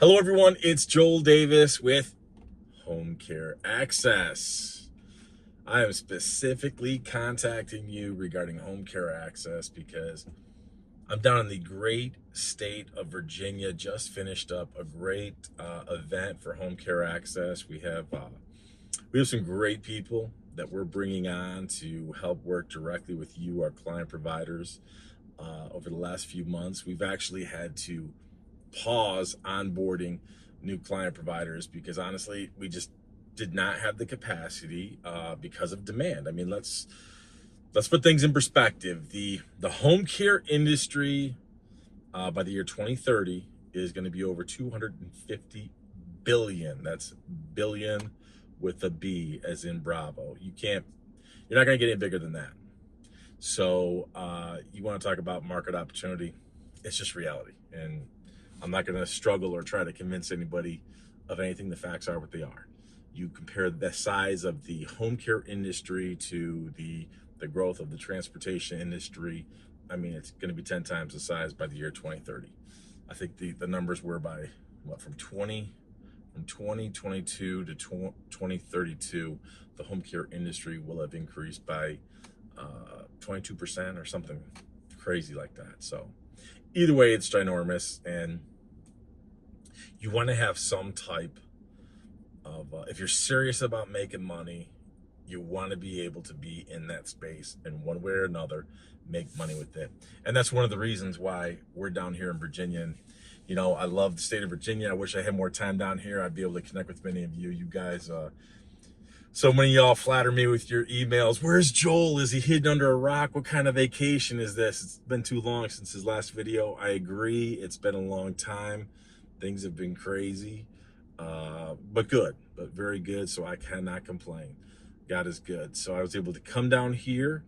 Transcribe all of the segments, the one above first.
Hello everyone, it's Joel Davis with Home Care Access. I am specifically contacting you regarding home care access because I'm down in the great state of Virginia, just finished up a great event for home care access. We have some great people that we're bringing on to help work directly with you, our client providers. Over the last few months, we've actually had to pause onboarding new client providers because honestly, we just did not have the capacity because of demand. I mean, let's put things in perspective. The home care industry by the year 2030 is going to be over 250 billion. That's billion with a B as in Bravo. You're not going to get any bigger than that. So you want to talk about market opportunity? It's just reality, and I'm not going to struggle or try to convince anybody of anything. The facts are what they are. You compare the size of the home care industry to the growth of the transportation industry. I mean, it's going to be 10 times the size by the year 2030. I think the numbers were by from 2022 to 2032, the home care industry will have increased by 22% or something crazy like that. So either way, it's ginormous, and you want to have some type of, if you're serious about making money, you want to be able to be in that space and one way or another make money with it. And that's one of the reasons why we're down here in Virginia. And, you know, I love the state of Virginia. I wish I had more time down here. I'd be able to connect with many of you. You guys, so many of y'all flatter me with your emails. Where's Joel? Is he hidden under a rock? What kind of vacation is this? It's been too long since his last video. I agree. It's been a long time. Things have been crazy, but good, but very good. So I cannot complain. God is good. So I was able to come down here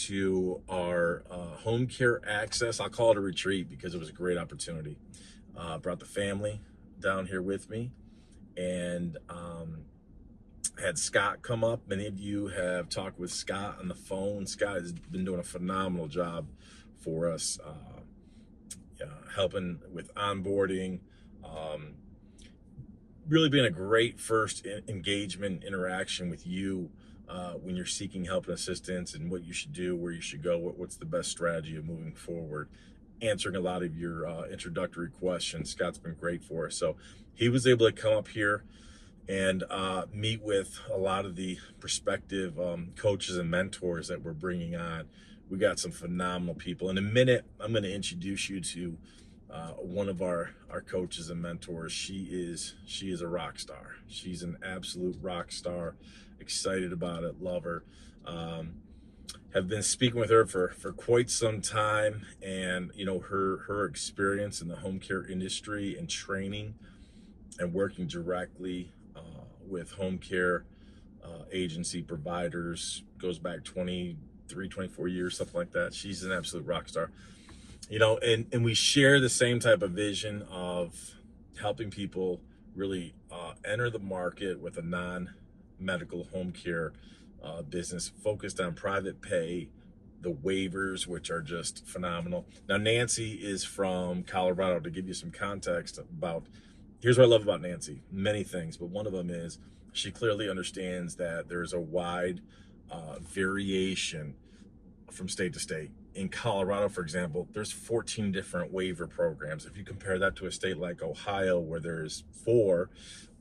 to our home care access. I'll call it a retreat because it was a great opportunity. Brought the family down here with me, and had Scott come up. Many of you have talked with Scott on the phone. Scott has been doing a phenomenal job for us, helping with onboarding, really being a great first engagement interaction with you when you're seeking help and assistance and what you should do, where you should go, what's the best strategy of moving forward, answering a lot of your introductory questions. Scott's been great for us. So he was able to come up here and meet with a lot of the prospective coaches and mentors that we're bringing on. We got some phenomenal people. In a minute, I'm going to introduce you to one of our coaches and mentors. She is a rock star. She's an absolute rock star. Excited about it. Love her. Have been speaking with her for quite some time, and you know, her experience in the home care industry and training and working directly with home care agency providers goes back 23, 24 years, something like that. She's an absolute rock star. You know, and we share the same type of vision of helping people really enter the market with a non-medical home care business focused on private pay, the waivers, which are just phenomenal. Now, Nancy is from Colorado. To give you some context about, here's what I love about Nancy, many things, but one of them is she clearly understands that there's a wide variation from state to state. In Colorado, for example, there's 14 different waiver programs. If you compare that to a state like Ohio, where there's 4,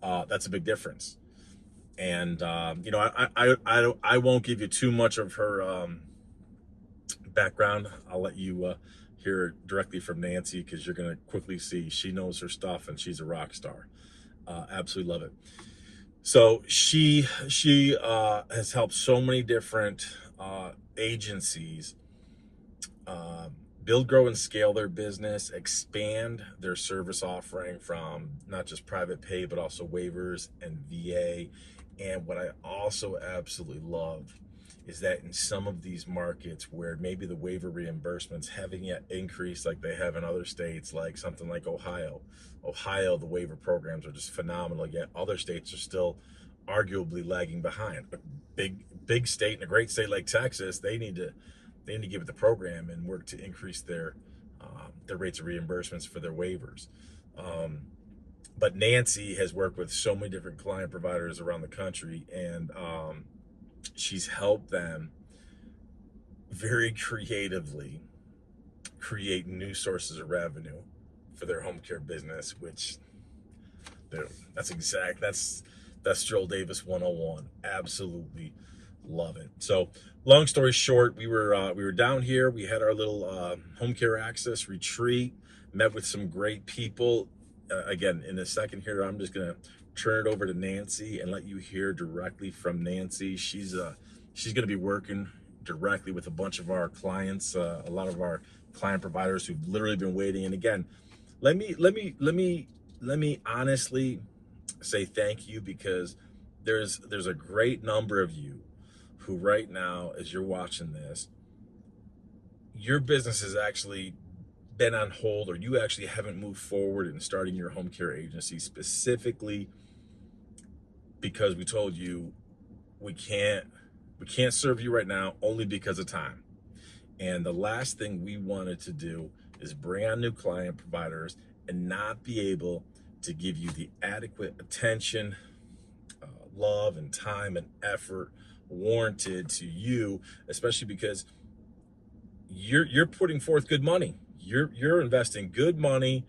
that's a big difference. And you know, I won't give you too much of her background. I'll let you hear directly from Nancy, because you're going to quickly see she knows her stuff and she's a rock star. Absolutely love it. So she has helped so many different agencies build, grow, and scale their business, expand their service offering from not just private pay, but also waivers and VA. And what I also absolutely love is that in some of these markets where maybe the waiver reimbursements haven't yet increased like they have in other states, like something like Ohio, the waiver programs are just phenomenal, yet other states are still arguably lagging behind. A big state and a great state like Texas, they need to give it the program and work to increase their rates of reimbursements for their waivers. But Nancy has worked with so many different client providers around the country, and she's helped them very creatively create new sources of revenue for their home care business, which that's Joel Davis 101. Absolutely love it. So long story short, we were down here. We had our little home care access retreat, met with some great people. Again, in a second here, I'm just gonna turn it over to Nancy and let you hear directly from Nancy. She's gonna be working directly with a bunch of our clients, a lot of our client providers who've literally been waiting. And again, let me honestly say thank you, because there's a great number of you who right now, as you're watching this, your business has actually been on hold, or you actually haven't moved forward in starting your home care agency, specifically because we told you we can't serve you right now, only because of time. And the last thing we wanted to do is bring on new client providers and not be able to give you the adequate attention, love and time and effort warranted to you, especially because you're putting forth good money. You're investing good money.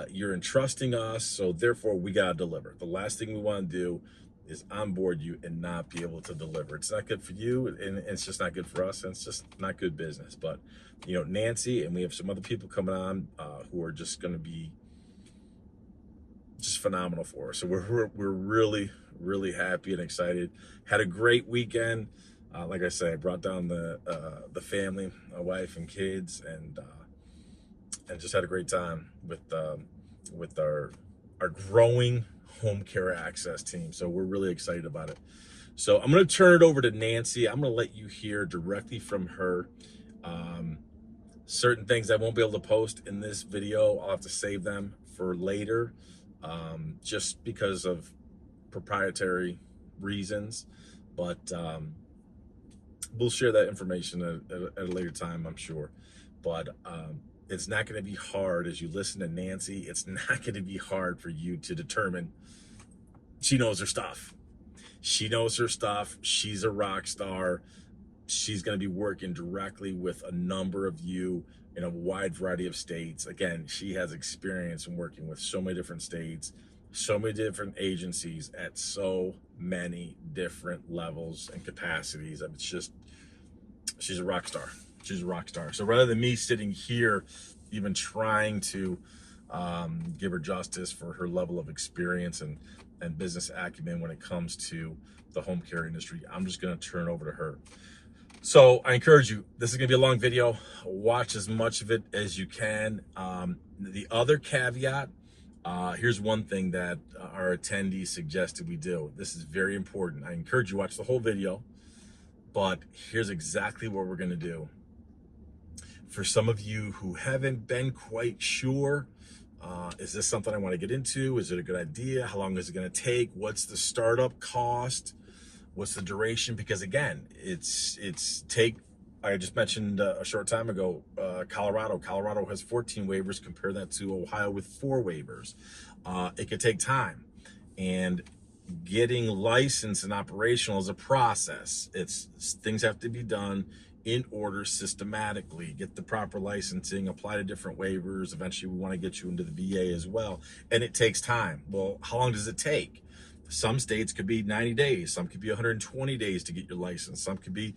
You're entrusting us, so therefore we gotta deliver. The last thing we want to do is onboard you and not be able to deliver. It's not good for you, and it's just not good for us, and it's just not good business. But you know, Nancy, and we have some other people coming on who are just going to be just phenomenal for us. So we're really happy and excited. Had a great weekend. Like I said, I brought down the family, my wife and kids, and just had a great time with our growing home care access team. So we're really excited about it. So I'm going to turn it over to Nancy. I'm going to let you hear directly from her. Certain things I won't be able to post in this video. I'll have to save them for later, just because of proprietary reasons. But we'll share that information at a later time, I'm sure. But it's not going to be hard as you listen to Nancy. It's not going to be hard for you to determine she knows her stuff. She knows her stuff. She's a rock star. She's going to be working directly with a number of you in a wide variety of states. Again, she has experience in working with so many different states, so many different agencies at so many different levels and capacities. It's just, she's a rock star. She's a rock star. So rather than me sitting here even trying to give her justice for her level of experience and business acumen when it comes to the home care industry, I'm just going to turn over to her. So I encourage you, this is going to be a long video. Watch as much of it as you can. The other caveat, here's one thing that our attendees suggested we do. This is very important. I encourage you to watch the whole video, but here's exactly what we're going to do. For some of you who haven't been quite sure, is this something I want to get into? Is it a good idea? How long is it going to take? What's the startup cost? What's the duration? Because again, I just mentioned a short time ago, Colorado has 14 waivers. Compare that to Ohio with 4 waivers. It could take time, and getting licensed and operational is a process. Things have to be done in order, systematically. Get the proper licensing, apply to different waivers. Eventually we want to get you into the VA as well, and it takes time. Well, how long does it take? Some states could be 90 days, some could be 120 days to get your license, some could be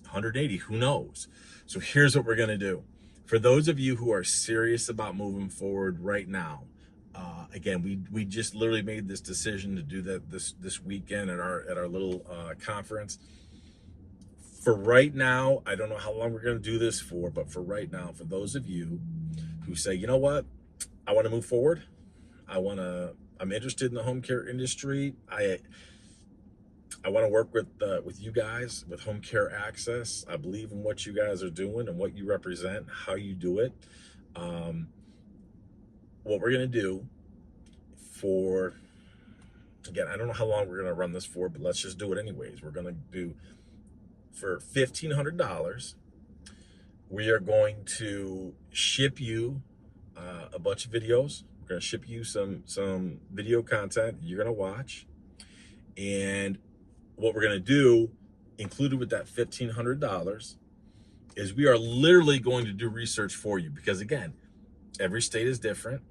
180, who knows? So here's what we're going to do. For those of you who are serious about moving forward right now, again, we just literally made this decision to do that this weekend at our little conference. For right now, I don't know how long we're going to do this for, but for right now, for those of you who say, you know what, I want to move forward, I'm interested in the home care industry, I want to work with you guys, with Home Care Access. I believe in what you guys are doing and what you represent, how you do it. What we're going to do again, I don't know how long we're going to run this for, but let's just do it anyways. We're going to do, for $1,500, we are going to ship you a bunch of videos. We're going to ship you some video content you're going to watch. And what we're going to do, included with that $1,500, is we are literally going to do research for you, because again, every state is different.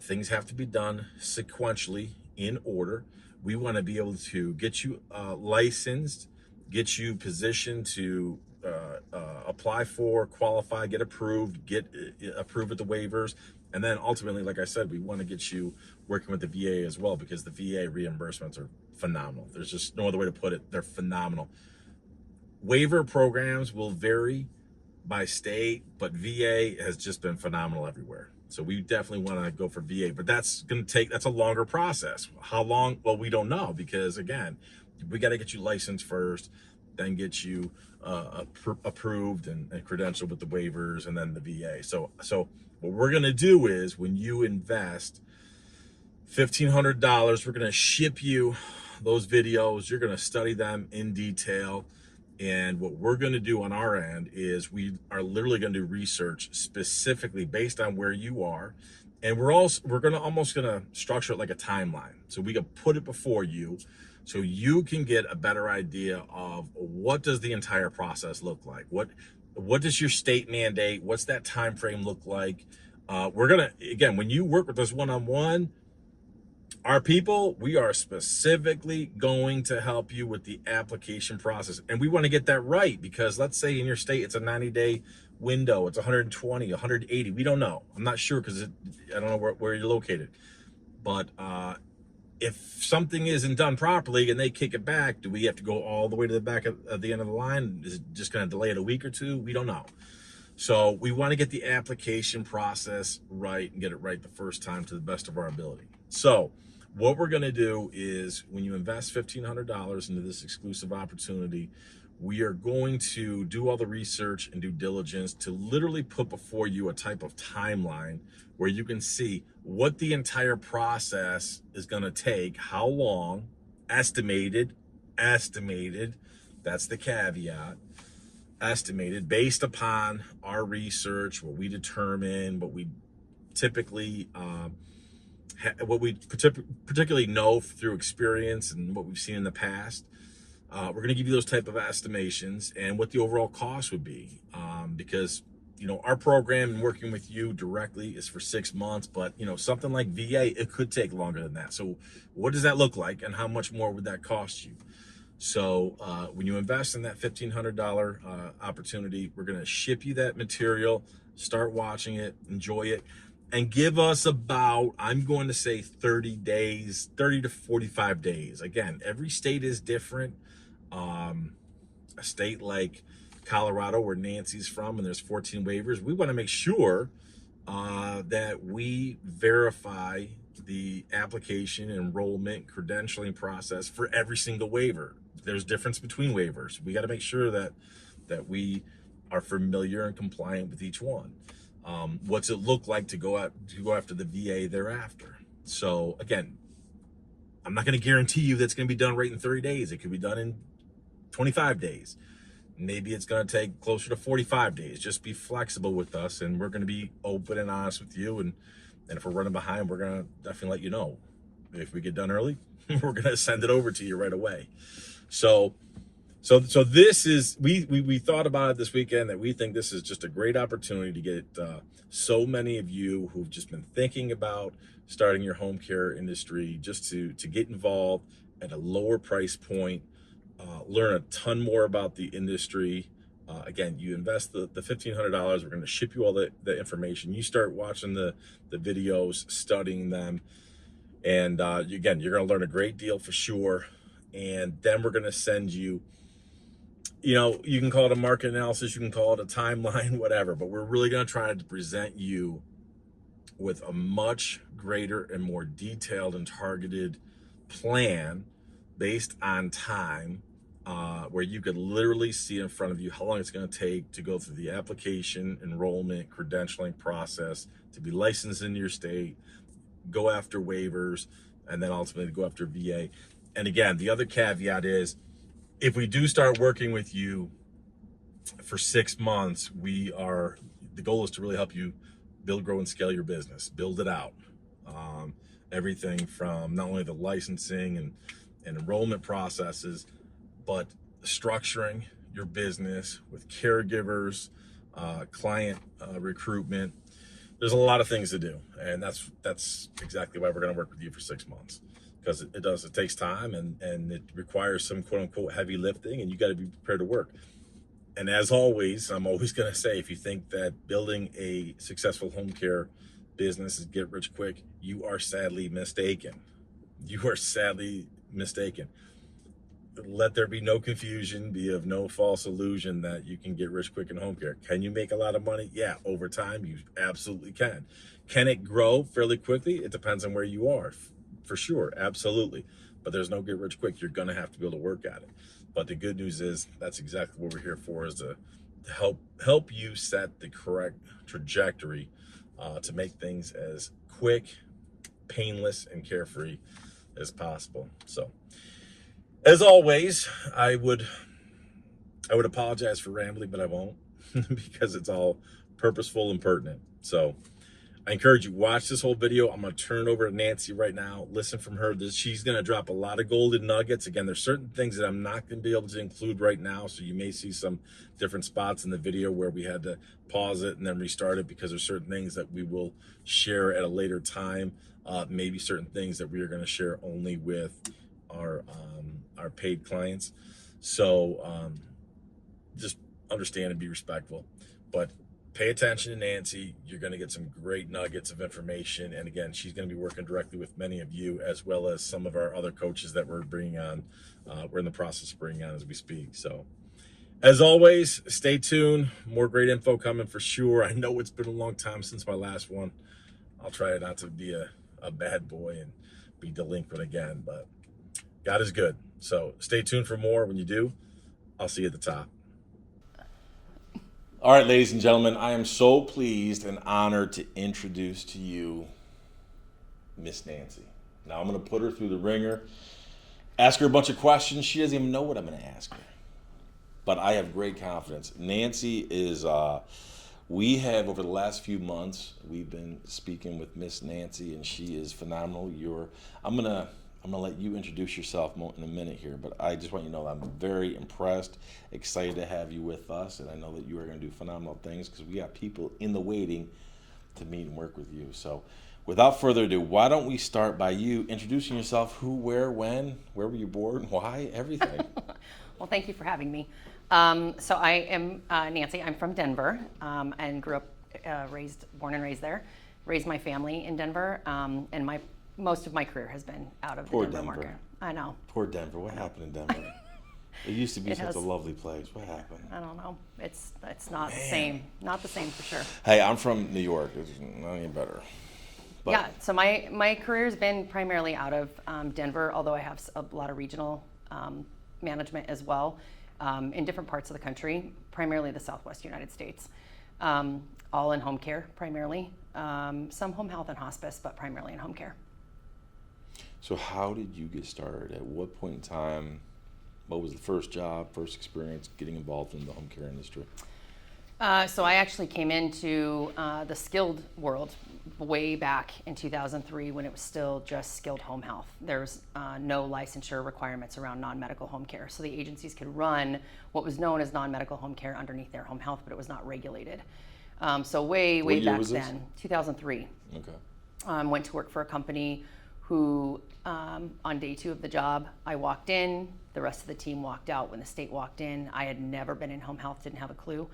Things have to be done sequentially in order. We want to be able to get you licensed, get you positioned to apply for, qualify, get approved, get approved with the waivers. And then ultimately, like I said, we want to get you working with the VA as well, because the VA reimbursements are phenomenal. There's just no other way to put it. They're phenomenal. Waiver programs will vary by state, but VA has just been phenomenal everywhere. So we definitely want to go for VA, but that's a longer process. How long? Well, we don't know, because again, we got to get you licensed first, then get you approved and credentialed with the waivers, and then the VA. So what we're going to do is, when you invest $1,500, we're going to ship you those videos. You're going to study them in detail. And what we're going to do on our end is we are literally going to do research specifically based on where you are. And we're going to structure it like a timeline. So we can put it before you, so you can get a better idea of what does the entire process look like. What does your state mandate? What's that time frame look like? We're going to, again, when you work with us one-on-one, our people, we are specifically going to help you with the application process. And we want to get that right, because let's say in your state, it's a 90-day window. It's 120, 180. We don't know. I'm not sure, because I don't know where you're located. But if something isn't done properly and they kick it back, do we have to go all the way to the back of the end of the line? Is it just going to delay it a week or two? We don't know. So we want to get the application process right and get it right the first time to the best of our ability. So what we're going to do is, when you invest $1,500 into this exclusive opportunity, we are going to do all the research and due diligence to literally put before you a type of timeline where you can see what the entire process is going to take, how long, estimated, that's the caveat, estimated based upon our research, what we determine, what we typically particularly know through experience and what we've seen in the past. We're going to give you those type of estimations and what the overall cost would be, because our program and working with you directly is for 6 months, but something like VA, it could take longer than that. So what does that look like, and how much more would that cost you? So when you invest in that $1,500 opportunity, we're going to ship you that material, start watching it, enjoy it, and give us about, I'm going to say 30 days, 30 to 45 days. Again, every state is different. A state like Colorado, where Nancy's from, and there's 14 waivers, we want to make sure that we verify the application, enrollment, credentialing process for every single waiver. There's difference between waivers. We got to make sure that we are familiar and compliant with each one. What's it look like to go after the VA thereafter? So again, I'm not going to guarantee you that's going to be done right in 30 days. It could be done in 25 days. Maybe it's going to take closer to 45 days. Just be flexible with us, and we're going to be open and honest with you. And if we're running behind, we're going to definitely let you know. If we get done early, we're going to send it over to you right away. So this is, we thought about it this weekend, that we think this is just a great opportunity to get so many of you who've just been thinking about starting your home care industry, just to get involved at a lower price point, learn a ton more about the industry. Again, you invest the $1,500, we're going to ship you all the information. You start watching the videos, studying them, and again, you're going to learn a great deal for sure. And then we're going to send you, you can call it a market analysis, you can call it a timeline, whatever, but we're really going to try to present you with a much greater and more detailed and targeted plan based on time, where you could literally see in front of you how long it's going to take to go through the application, enrollment, credentialing process, to be licensed in your state, go after waivers, and then ultimately go after VA. And again, the other caveat is, if we do start working with you for 6 months, the goal is to really help you build, grow, and scale your business, build it out. Everything from not only the licensing and enrollment processes, but structuring your business with caregivers, client recruitment. There's a lot of things to do, and that's exactly why we're going to work with you for 6 months, because it takes time, and it requires some quote unquote heavy lifting, and you got to be prepared to work. And as always, I'm always going to say, if you think that building a successful home care business is get rich quick, you are sadly mistaken. You are sadly mistaken. Let there be no confusion, be of no false illusion that you can get rich quick in home care. Can you make a lot of money? Yeah, over time, you absolutely can. Can it grow fairly quickly? It depends on where you are, for sure, absolutely. But there's no get rich quick. You're going to have to be able to work at it. But the good news is that's exactly what we're here for, is to help you set the correct trajectory to make things as quick, painless, and carefree as possible. So, as always, I would apologize for rambling, but I won't because it's all purposeful and pertinent. So I encourage you, watch this whole video. I'm going to turn it over to Nancy right now. Listen from her. She's going to drop a lot of golden nuggets. Again, there's certain things that I'm not going to be able to include right now, so you may see some different spots in the video where we had to pause it and then restart it, because there's certain things that we will share at a later time. Maybe certain things that we are going to share only with our paid clients. So just understand and be respectful. But pay attention to Nancy. You're going to get some great nuggets of information. And again, she's going to be working directly with many of you, as well as some of our other coaches that we're bringing on. We're in the process of bringing on as we speak. So as always, stay tuned. More great info coming for sure. I know it's been a long time since my last one. I'll try not to be a bad boy and be delinquent again, but God is good. So stay tuned for more. When you do, I'll see you at the top. All right, ladies and gentlemen, I am so pleased and honored to introduce to you Miss Nancy. Now I'm going to put her through the ringer, ask her a bunch of questions. She doesn't even know what I'm going to ask her, but I have great confidence. Nancy is, we have, over the last few months, we've been speaking with Miss Nancy, and she is phenomenal. I'm gonna let you introduce yourself in a minute here, but I just want you to know that I'm very impressed, excited to have you with us, and I know that you are going to do phenomenal things, because we got people in the waiting to meet and work with you. So without further ado, why don't we start by you introducing yourself: who, where, when, where were you born, why, everything. Well, thank you for having me. So I am Nancy. I'm from Denver, and grew up, born and raised there. Raised my family in Denver, and most of my career has been out of the Denver market. I know. Poor Denver. What happened in Denver? It used to be such a lovely place. What happened? I don't know. It's not the same. Not the same for sure. Hey, I'm from New York. It's not any better. But yeah. So my career has been primarily out of Denver, although I have a lot of regional management as well, in different parts of the country, primarily the Southwest United States. All in home care primarily. Some home health and hospice, but primarily in home care. So how did you get started? At what point in time? What was the first job, first experience getting involved in the home care industry? So I actually came into the skilled world way back in 2003, when it was still just skilled home health. There's no licensure requirements around non-medical home care. So the agencies could run what was known as non-medical home care underneath their home health, but it was not regulated. So way back then, 2003. Okay. Went to work for a company who, on day 2 of the job, I walked in, the rest of the team walked out when the state walked in. I had never been in home health, didn't have a clue.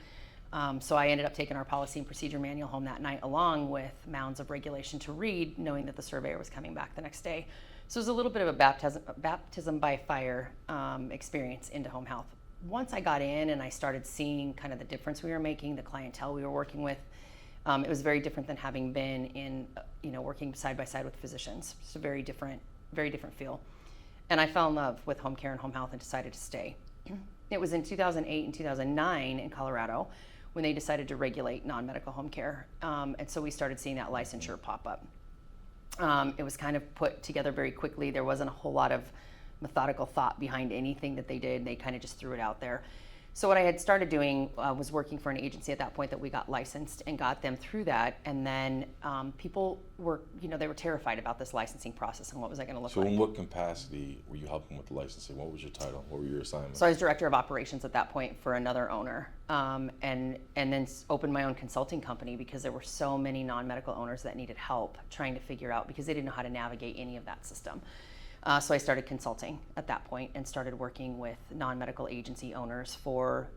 So I ended up taking our policy and procedure manual home that night, along with mounds of regulation to read, knowing that the surveyor was coming back the next day. So it was a little bit of a baptism by fire experience into home health. Once I got in and I started seeing kind of the difference we were making, the clientele we were working with, it was very different than having been in, working side by side with physicians. It's a very different feel. And I fell in love with home care and home health and decided to stay. It was in 2008 and 2009 in Colorado when they decided to regulate non-medical home care. And so we started seeing that licensure pop up. It was kind of put together very quickly. There wasn't a whole lot of methodical thought behind anything that they did. They kind of just threw it out there. So what I had started doing was working for an agency at that point that we got licensed and got them through that. And then people were, they were terrified about this licensing process and what was I going to look So like. in what capacity were you helping with the licensing? What was your title? What were your assignments? So I was director of operations at that point for another owner, and then opened my own consulting company because there were so many non-medical owners that needed help trying to figure out, because they didn't know how to navigate any of that system. So I started consulting at that point and started working with non-medical agency owners for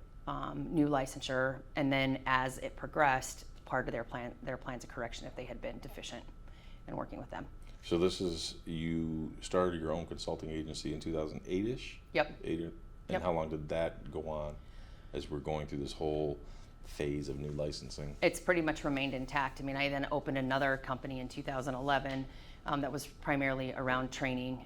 new licensure, and then as it progressed, part of their plans of correction if they had been deficient, and working with them. So you started your own consulting agency in 2008-ish? Yep. And Yep. how long did that go on as we're going through this whole phase of new licensing? It's pretty much remained intact. I mean, I then opened another company in 2011 that was primarily around training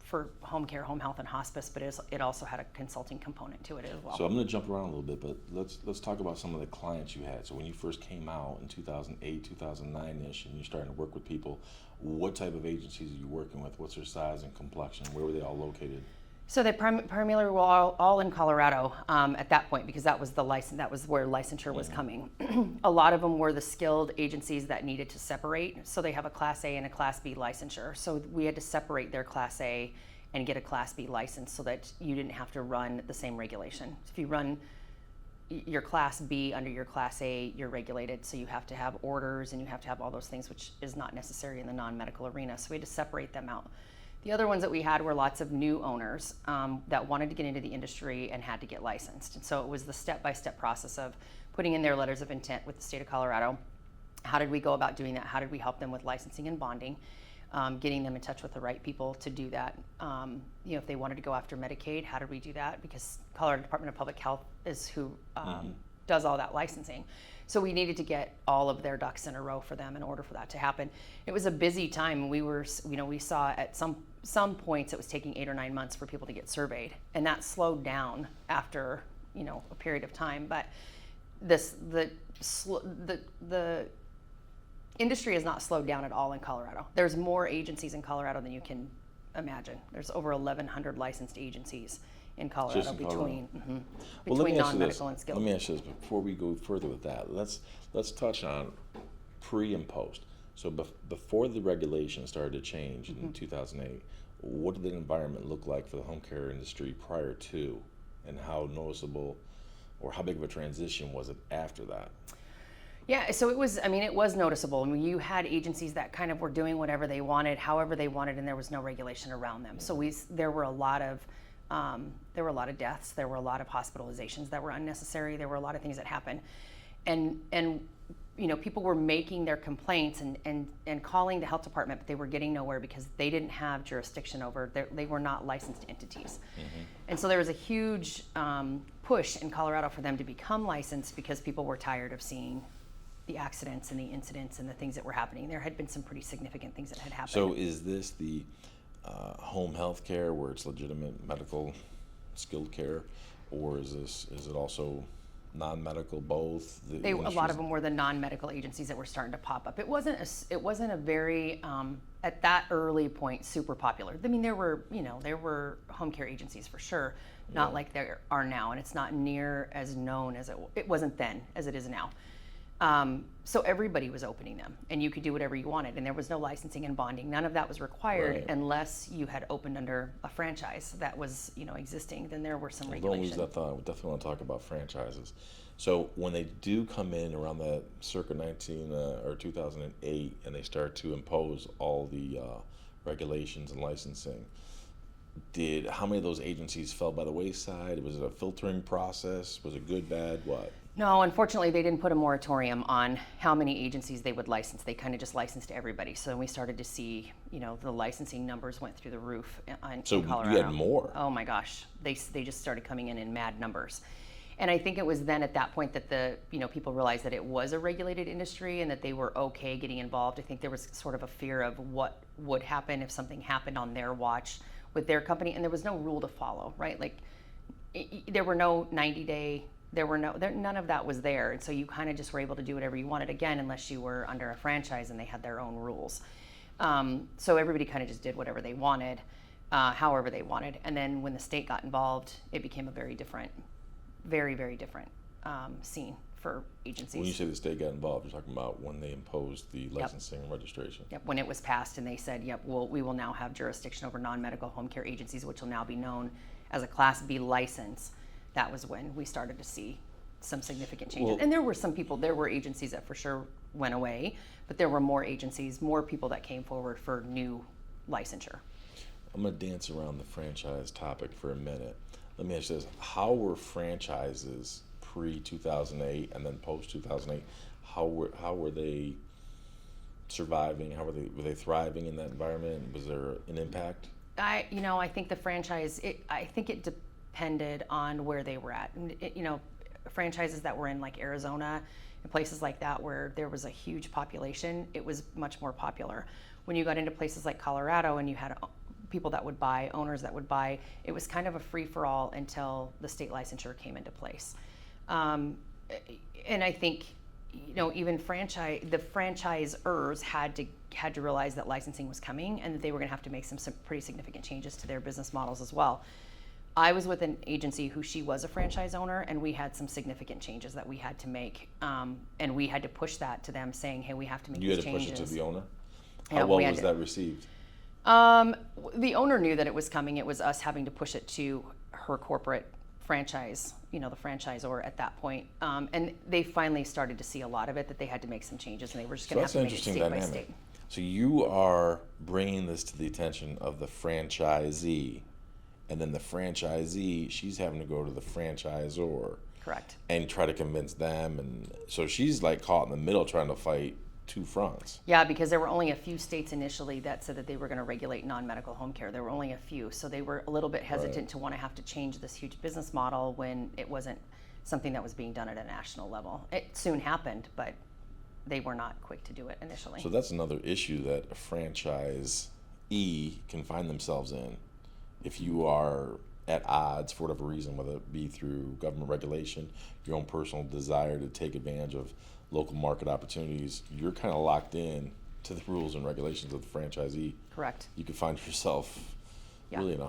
for home care, home health, and hospice, but it also had a consulting component to it as well. So I'm going to jump around a little bit, but let's talk about some of the clients you had. So when you first came out in 2008, 2009-ish, and you're starting to work with people, what type of agencies are you working with? What's their size and complexion? Where were they all located? So they primarily were all in Colorado at that point, because that was that was where licensure was coming. A lot of them were the skilled agencies that needed to separate. So they have a Class A and a Class B licensure. So we had to separate their Class A and get a Class B license so that you didn't have to run the same regulation. If you run your Class B under your Class A, you're regulated, so you have to have orders and you have to have all those things, which is not necessary in the non-medical arena. So we had to separate them out. The other ones that we had were lots of new owners that wanted to get into the industry and had to get licensed. And so it was the step-by-step process of putting in their letters of intent with the state of Colorado. How did we go about doing that? How did we help them with licensing and bonding? Getting them in touch with the right people to do that. If they wanted to go after Medicaid, how did we do that? Because Colorado Department of Public Health is who does all that licensing. So we needed to get all of their ducks in a row for them in order for that to happen. It was a busy time. We saw at some points it was taking 8 or 9 months for people to get surveyed, and that slowed down after a period of time. But the industry has not slowed down at all in Colorado. There's more agencies in Colorado than you can imagine. There's over 1,100 licensed agencies in Colorado between non-medical and skilled. Let me ask you this before we go further with that. Let's touch on pre and post. So before the regulation started to change in 2008, what did the environment look like for the home care industry prior to, and how noticeable or how big of a transition was it after that? Yeah, so it was noticeable. I mean, you had agencies that kind of were doing whatever they wanted, however they wanted, and there was no regulation around them. So there were a lot of deaths. There were a lot of hospitalizations that were unnecessary. There were a lot of things that happened, and people were making their complaints and calling the health department, but they were getting nowhere because they didn't have jurisdiction over. They were not licensed entities, and so there was a huge push in Colorado for them to become licensed because people were tired of seeing the accidents and the incidents and the things that were happening. There had been some pretty significant things that had happened. So is this the home health care where it's legitimate medical skilled care, or is it also non-medical, both? A lot of them were the non-medical agencies that were starting to pop up. It wasn't a very at that early point super popular. I mean, there were home care agencies for sure, not like there are now, and it's not near as known as it wasn't then as it is now. So everybody was opening them, and you could do whatever you wanted, and there was no licensing and bonding. None of that was required unless you had opened under a franchise that was existing. Then there were some regulations. Don't lose that thought. We definitely want to talk about franchises. So when they do come in around the circa 2008, and they start to impose all the regulations and licensing, how many of those agencies fell by the wayside? Was it a filtering process? Was it good, bad, what? No, unfortunately, they didn't put a moratorium on how many agencies they would license. They kind of just licensed everybody. So we started to see, the licensing numbers went through the roof in Colorado. So you had more? Oh my gosh, they just started coming in mad numbers. And I think it was then at that point that people realized that it was a regulated industry and that they were okay getting involved. I think there was sort of a fear of what would happen if something happened on their watch with their company, and there was no rule to follow, right? Like there were no 90-day. None of that was there, and so you kind of just were able to do whatever you wanted, again, unless you were under a franchise and they had their own rules. So everybody kind of just did whatever they wanted, however they wanted. And then when the state got involved, it became a very different very, very different scene for agencies. When you say the state got involved, you're talking about when they imposed the licensing and registration. Yep, when it was passed and they said, yep, we will now have jurisdiction over non-medical home care agencies, which will now be known as a Class B license. That was when we started to see some significant changes. Well, and there were agencies that for sure went away, but there were more agencies, more people that came forward for new licensure. I'm going to dance around the franchise topic for a minute. Let me ask you this. How were franchises pre-2008 and then post-2008, how were they surviving? How were they thriving in that environment? Was there an impact? I think the franchise, I think it depended on where they were at. Franchises that were in like Arizona and places like that where there was a huge population, it was much more popular. When you got into places like Colorado and you had people that would buy, owners that would buy, it was kind of a free-for-all until the state licensure came into place. And I think, even the franchisors had to realize that licensing was coming and that they were going to have to make some pretty significant changes to their business models as well. I was with an agency who she was a franchise owner, and we had some significant changes that we had to make, and we had to push that to them, saying, "Hey, we have to make these changes." You had to push it to the owner. Yeah, How well was that received? The owner knew that it was coming. It was us having to push it to her corporate franchise, the franchisor at that point. And they finally started to see a lot of it, that they had to make some changes, and they were just going to have to make it state by state. So you are bringing this to the attention of the franchisee, and then the franchisee, she's having to go to the franchisor. Correct. And try to convince them. And so she's like caught in the middle trying to fight two fronts. Yeah, because there were only a few states initially that said that they were going to regulate non-medical home care. There were only a few, so they were a little bit hesitant to want to have to change this huge business model when it wasn't something that was being done at a national level. It soon happened, but they were not quick to do it initially. So that's another issue that a franchisee can find themselves in. If you are at odds for whatever reason, whether it be through government regulation, your own personal desire to take advantage of local market opportunities, you're kind of locked in to the rules and regulations of the franchisee. Correct. You can find yourself really in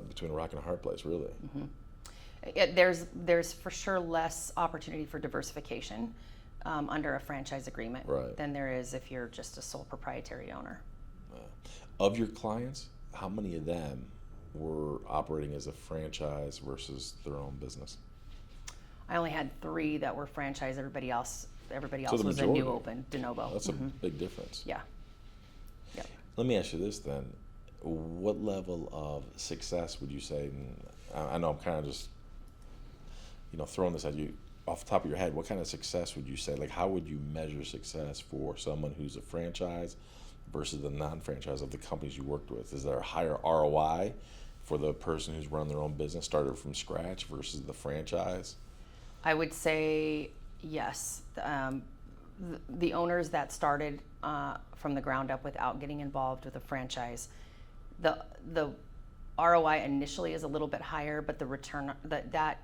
between a rock and a hard place, really. Mm-hmm. There's for sure less opportunity for diversification under a franchise agreement than there is if you're just a sole proprietary owner. Of your clients, how many of them were operating as a franchise versus their own business? I only had 3 that were franchise. Everybody else So was a new open, de novo. That's a big difference. Yeah. Yep. Let me ask you this then. What level of success would you say, and I know I'm kind of just, throwing this at you off the top of your head, what kind of success would you say? Like, how would you measure success for someone who's a franchise versus the non-franchise of the companies you worked with? Is there a higher ROI for the person who's run their own business, started from scratch, versus the franchise? I would say yes. The owners that started from the ground up without getting involved with a franchise, the ROI initially is a little bit higher, but the return that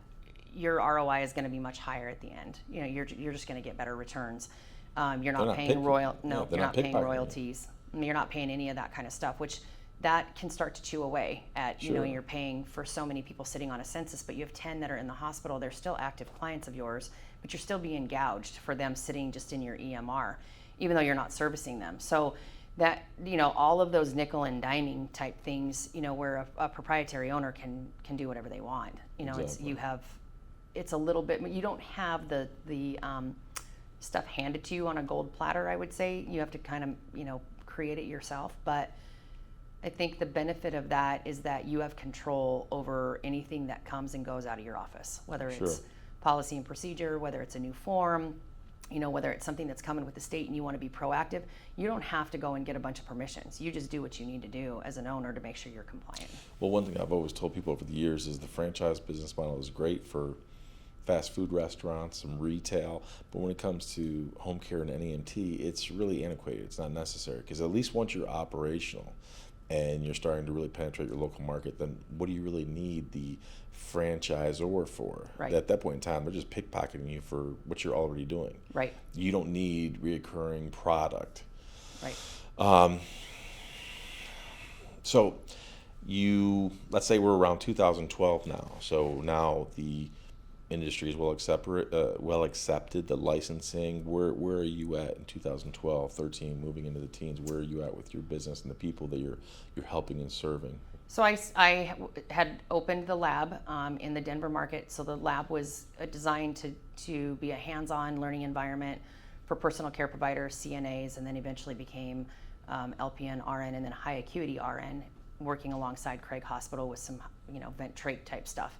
your ROI is going to be much higher at the end. You're just going to get better returns. You're not paying royalties. You're not paying any of that kind of stuff, which that can start to chew away at, you're paying for so many people sitting on a census, but you have 10 that are in the hospital. They're still active clients of yours, but you're still being gouged for them sitting just in your EMR, even though you're not servicing them. So that, all of those nickel and diming type things, where a proprietary owner can do whatever they want. Exactly. It's a little bit, you don't have the stuff handed to you on a gold platter, I would say. You have to kind of, create it yourself. But I think the benefit of that is that you have control over anything that comes and goes out of your office, whether it's policy and procedure, whether it's a new form, whether it's something that's coming with the state and you want to be proactive. You don't have to go and get a bunch of permissions. You just do what you need to do as an owner to make sure you're compliant. Well, one thing I've always told people over the years is the franchise business model is great for fast food restaurants and retail, but when it comes to home care and NEMT, it's really antiquated. It's not necessary, because at least once you're operational and you're starting to really penetrate your local market, then what do you really need the franchisor for? Right. At that point in time, they're just pickpocketing you for what you're already doing. Right. You don't need reoccurring product. Right. So let's say we're around 2012 now. So now the industry is well accepted, the licensing. Where are you at in 2012, 13, moving into the teens? Where are you at with your business and the people that you're helping and serving? So I had opened the lab in the Denver market. So the lab was designed to be a hands-on learning environment for personal care providers, CNAs, and then eventually became LPN, RN, and then high acuity RN, working alongside Craig Hospital with some vent trach type stuff.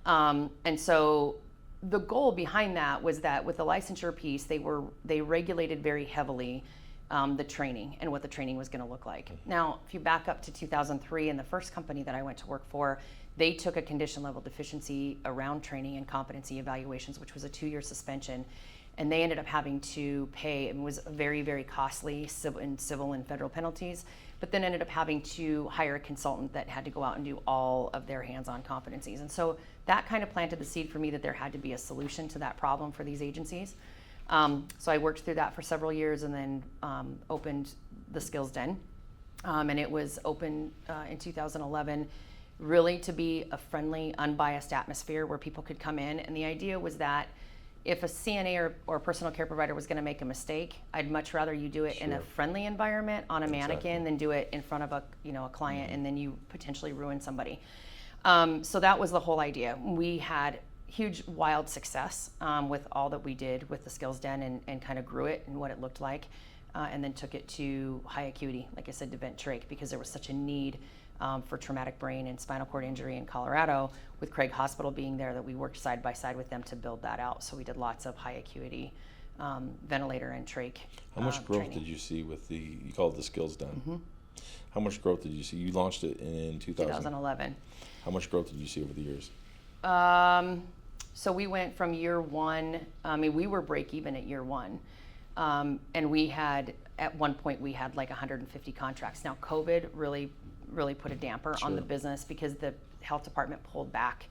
And so the goal behind that was that with the licensure piece, they regulated very heavily the training and what the training was going to look like. Now, if you back up to 2003 and the first company that I went to work for, they took a condition level deficiency around training and competency evaluations, which was a 2-year suspension. And they ended up having to pay, it was very, very costly civil and federal penalties, but then ended up having to hire a consultant that had to go out and do all of their hands-on competencies. And so that kind of planted the seed for me that there had to be a solution to that problem for these agencies. So I worked through that for several years and then opened the Skills Den. And it was open in 2011, really to be a friendly, unbiased atmosphere where people could come in. And the idea was that if a CNA or personal care provider was going to make a mistake, I'd much rather you do it in a friendly environment on a mannequin than do it in front of a client and then you potentially ruin somebody. So that was the whole idea. We had huge, wild success with all that we did with the Skills Den and kind of grew it and what it looked like, and then took it to high acuity, like I said, to vent trach, because there was such a need for traumatic brain and spinal cord injury in Colorado, with Craig Hospital being there, that we worked side by side with them to build that out. So we did lots of high acuity ventilator and trach. How much growth training. did you see with you call it the Skills Den? How much growth did you see? You launched it in 2011. How much growth did you see over the years? So we went from year one, we were break even at year one. And we had, at one point, we had like 150 contracts. Now, COVID really put a damper on the business because the health department pulled back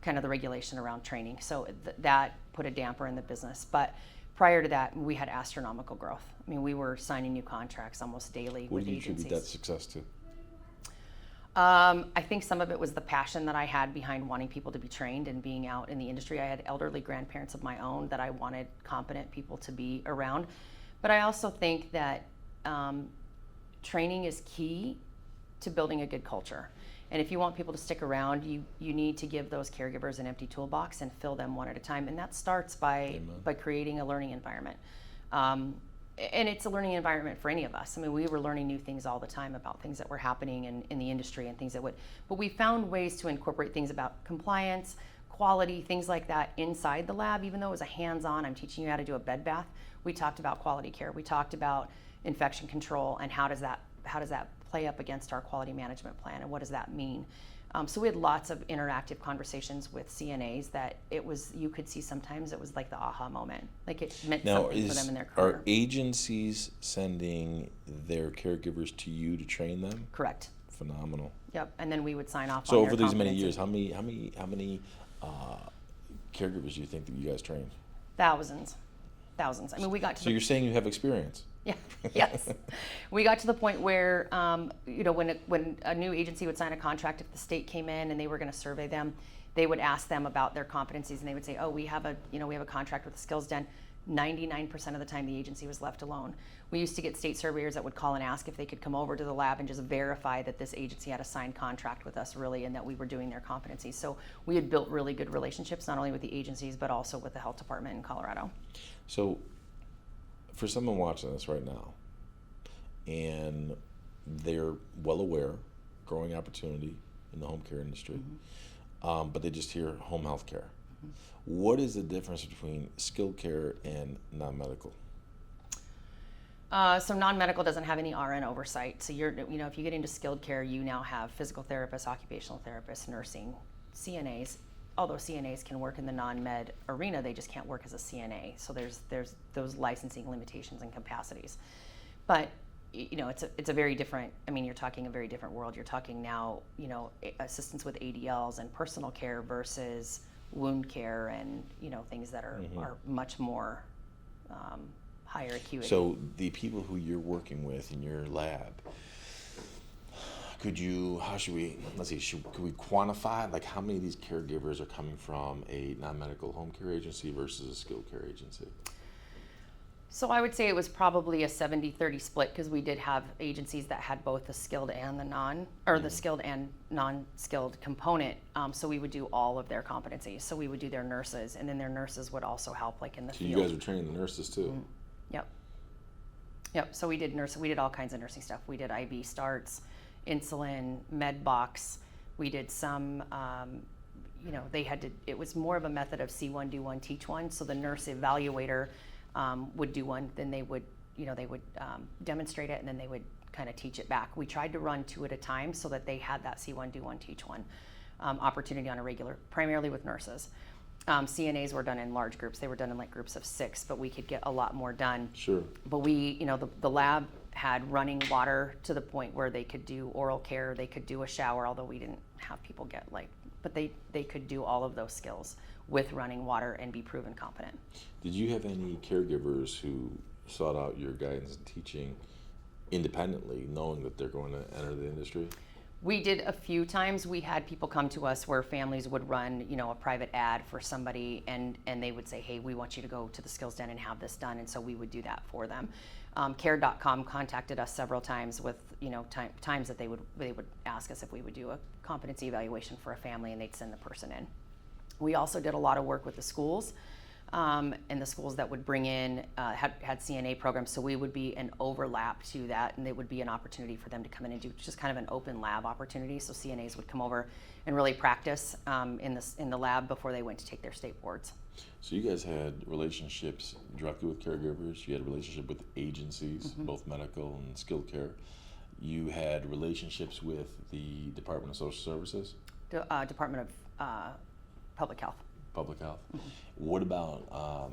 kind of the regulation around training. So that put a damper in the business. But prior to that, we had astronomical growth. We were signing new contracts almost daily with agencies. What do you attribute that success to? I think some of it was the passion that I had behind wanting people to be trained and being out in the industry. I had elderly grandparents of my own that I wanted competent people to be around. But I also think that training is key to building a good culture. And if you want people to stick around, you need to give those caregivers an empty toolbox and fill them one at a time. And that starts by creating a learning environment. And it's a learning environment for any of us. We were learning new things all the time about things that were happening in the industry and things that but we found ways to incorporate things about compliance, quality, things like that inside the lab. Even though it was a hands-on, I'm teaching you how to do a bed bath, we talked about quality care. We talked about infection control and how does that play up against our quality management plan and what does that mean? So we had lots of interactive conversations with CNAs that you could see sometimes it was like the aha moment. Like it meant something for them in their career. Are agencies sending their caregivers to you to train them? Correct. Phenomenal. Yep, and then we would sign off on So their over these many competency. years, how many caregivers do you think that you guys trained? Thousands. We got to So you're saying you have experience? Yeah. Yes. We got to the point where, when a new agency would sign a contract, if the state came in and they were going to survey them, they would ask them about their competencies, and they would say, "Oh, we have a contract with the Skills Den." 99% of the time, the agency was left alone. We used to get state surveyors that would call and ask if they could come over to the lab and just verify that this agency had a signed contract with us, really, and that we were doing their competencies. So we had built really good relationships, not only with the agencies, but also with the health department in Colorado. So for someone watching this right now, and they're well aware, growing opportunity in the home care industry, but they just hear home health care. What is the difference between skilled care and non-medical? So non-medical doesn't have any RN oversight. So if you get into skilled care, you now have physical therapists, occupational therapists, nursing, CNAs. Although CNAs can work in the non-med arena, they just can't work as a CNA. So there's those licensing limitations and capacities. But it's a very different. You're talking a very different world. You're talking now, assistance with ADLs and personal care versus wound care and things that are much more higher acuity. So the people who you're working with in your lab, how should we, let's see, could we quantify, like, how many of these caregivers are coming from a non-medical home care agency versus a skilled care agency? So I would say it was probably a 70-30 split, because we did have agencies that had both the skilled and the skilled and non-skilled component. So we would do all of their competencies. So we would do their nurses, and then their nurses would also help, like in the So field. you guys were training the nurses too? Mm-hmm. Yep. So we did all kinds of nursing stuff. We did IV starts, insulin, med box. We did some, it was more of a method of see one, do one, teach one. So the nurse evaluator would do one, then they would demonstrate it, and then they would kind of teach it back. We tried to run 2 at a time so that they had that see one, do one, teach one opportunity on a regular, primarily with nurses. CNAs were done in large groups. They were done in like groups of 6, but we could get a lot more done. Sure. But the lab had running water to the point where they could do oral care, they could do a shower, although we didn't have people but they could do all of those skills with running water and be proven competent. Did you have any caregivers who sought out your guidance and teaching independently, knowing that they're going to enter the industry? We did a few times. We had people come to us where families would run, a private ad for somebody, and they would say, hey, we want you to go to the skills den and have this done, and so we would do that for them. Care.com contacted us several times with, times that they would ask us if we would do a competency evaluation for a family, and they'd send the person in. We also did a lot of work with the schools, and the schools that would bring in had CNA programs, so we would be an overlap to that, and it would be an opportunity for them to come in and do just kind of an open lab opportunity. So CNAs would come over and really practice in the lab before they went to take their state boards. So you guys had relationships directly with caregivers. You had a relationship with agencies, both medical and skilled care. You had relationships with the Department of Social Services? Department of Public Health. Public Health. What about,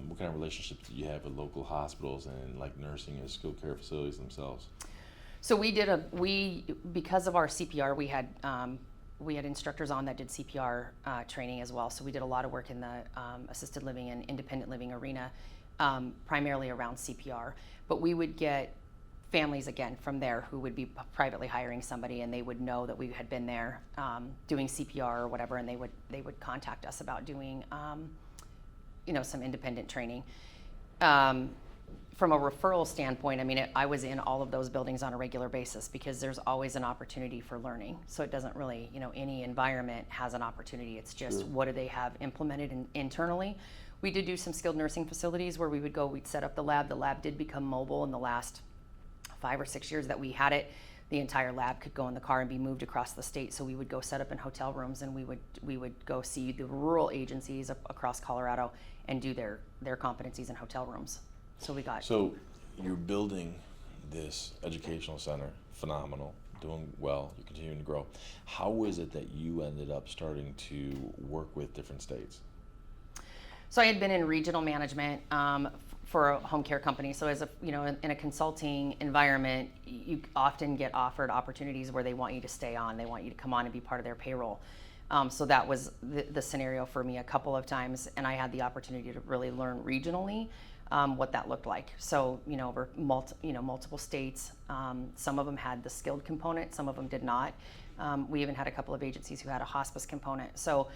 what kind of relationships did you have with local hospitals and like nursing and skilled care facilities themselves? So because of our CPR, we had instructors on that did CPR training as well. So we did a lot of work in the assisted living and independent living arena, primarily around CPR. But we would get families again from there who would be privately hiring somebody, and they would know that we had been there doing CPR or whatever, and they would contact us about doing some independent training. From a referral standpoint, I was in all of those buildings on a regular basis, because there's always an opportunity for learning. So it doesn't really, any environment has an opportunity. It's just What do they have implemented internally. We did do some skilled nursing facilities where we'd set up the lab. The lab did become mobile in the last 5 or 6 years that we had it. The entire lab could go in the car and be moved across the state. So we would go set up in hotel rooms, and we would go see the rural agencies across Colorado and do their competencies in hotel rooms. So you're building this educational center, phenomenal, doing well, you're continuing to grow. How is it that you ended up starting to work with different states? So I had been in regional management for a home care company. So as in a consulting environment, you often get offered opportunities where they want you to stay on. They want you to come on and be part of their payroll. So that was the scenario for me a couple of times, and I had the opportunity to really learn regionally what that looked like. So over multiple states. Some of them had the skilled component, some of them did not. We even had a couple of agencies who had a hospice component. So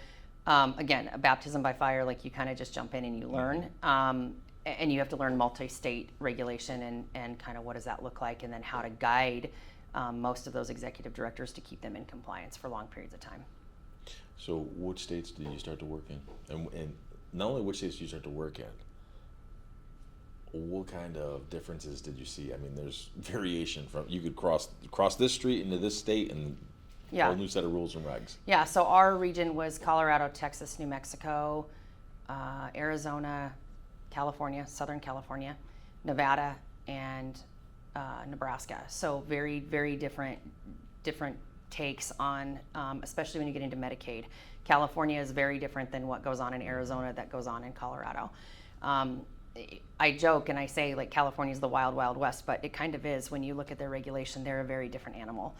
again, a baptism by fire, like you kind of just jump in and you learn. And you have to learn multi-state regulation and kind of what does that look like, and then how to guide most of those executive directors to keep them in compliance for long periods of time. So which states did you start to work in? And not only which states did you start to work in, what kind of differences did you see? There's variation from, you could cross this street into this state and a whole new set of rules and regs. Yeah, so our region was Colorado, Texas, New Mexico, Arizona, California, Southern California, Nevada, and Nebraska. So very, very different takes on, especially when you get into Medicaid. California is very different than what goes on in Arizona that goes on in Colorado. I joke and I say like California is the wild, wild west, but it kind of is. When you look at their regulation, they're a very different animal.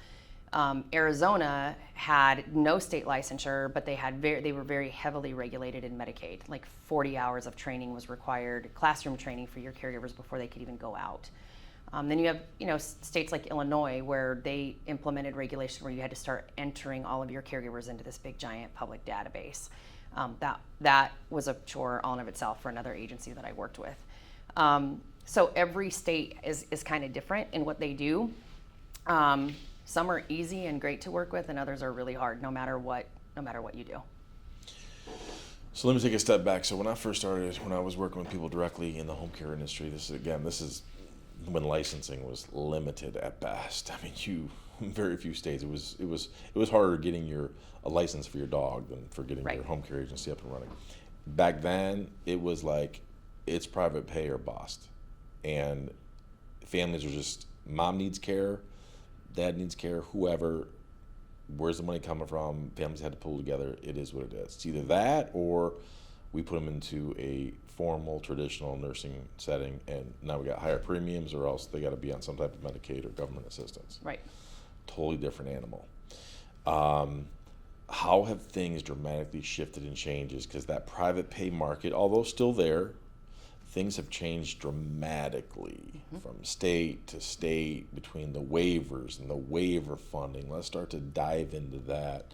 Arizona had no state licensure, but they were very heavily regulated in Medicaid. Like 40 hours of training was required, classroom training for your caregivers before they could even go out. Then you have, states like Illinois where they implemented regulation where you had to start entering all of your caregivers into this big giant public database. That was a chore all in of itself for another agency that I worked with. So every state is kind of different in what they do. Some are easy and great to work with, and others are really hard, no matter what you do. So let me take a step back. So when I first started, when I was working with people directly in the home care industry, this is when licensing was limited at best. I mean, very few states. It was harder getting a license for your dog than for getting Right. your home care agency up and running. Back then, it was like it's private pay or bust, and families are just mom needs care, dad needs care, whoever. Where's the money coming from? Families had to pull together. It is what it is. It's either that or we put them into a formal, traditional nursing setting, and now we got higher premiums, or else they got to be on some type of Medicaid or government assistance. Right. Totally different animal. How have things dramatically shifted and changes? Because that private pay market, although still there, things have changed dramatically from state to state between the waivers and the waiver funding. Let's start to dive into that.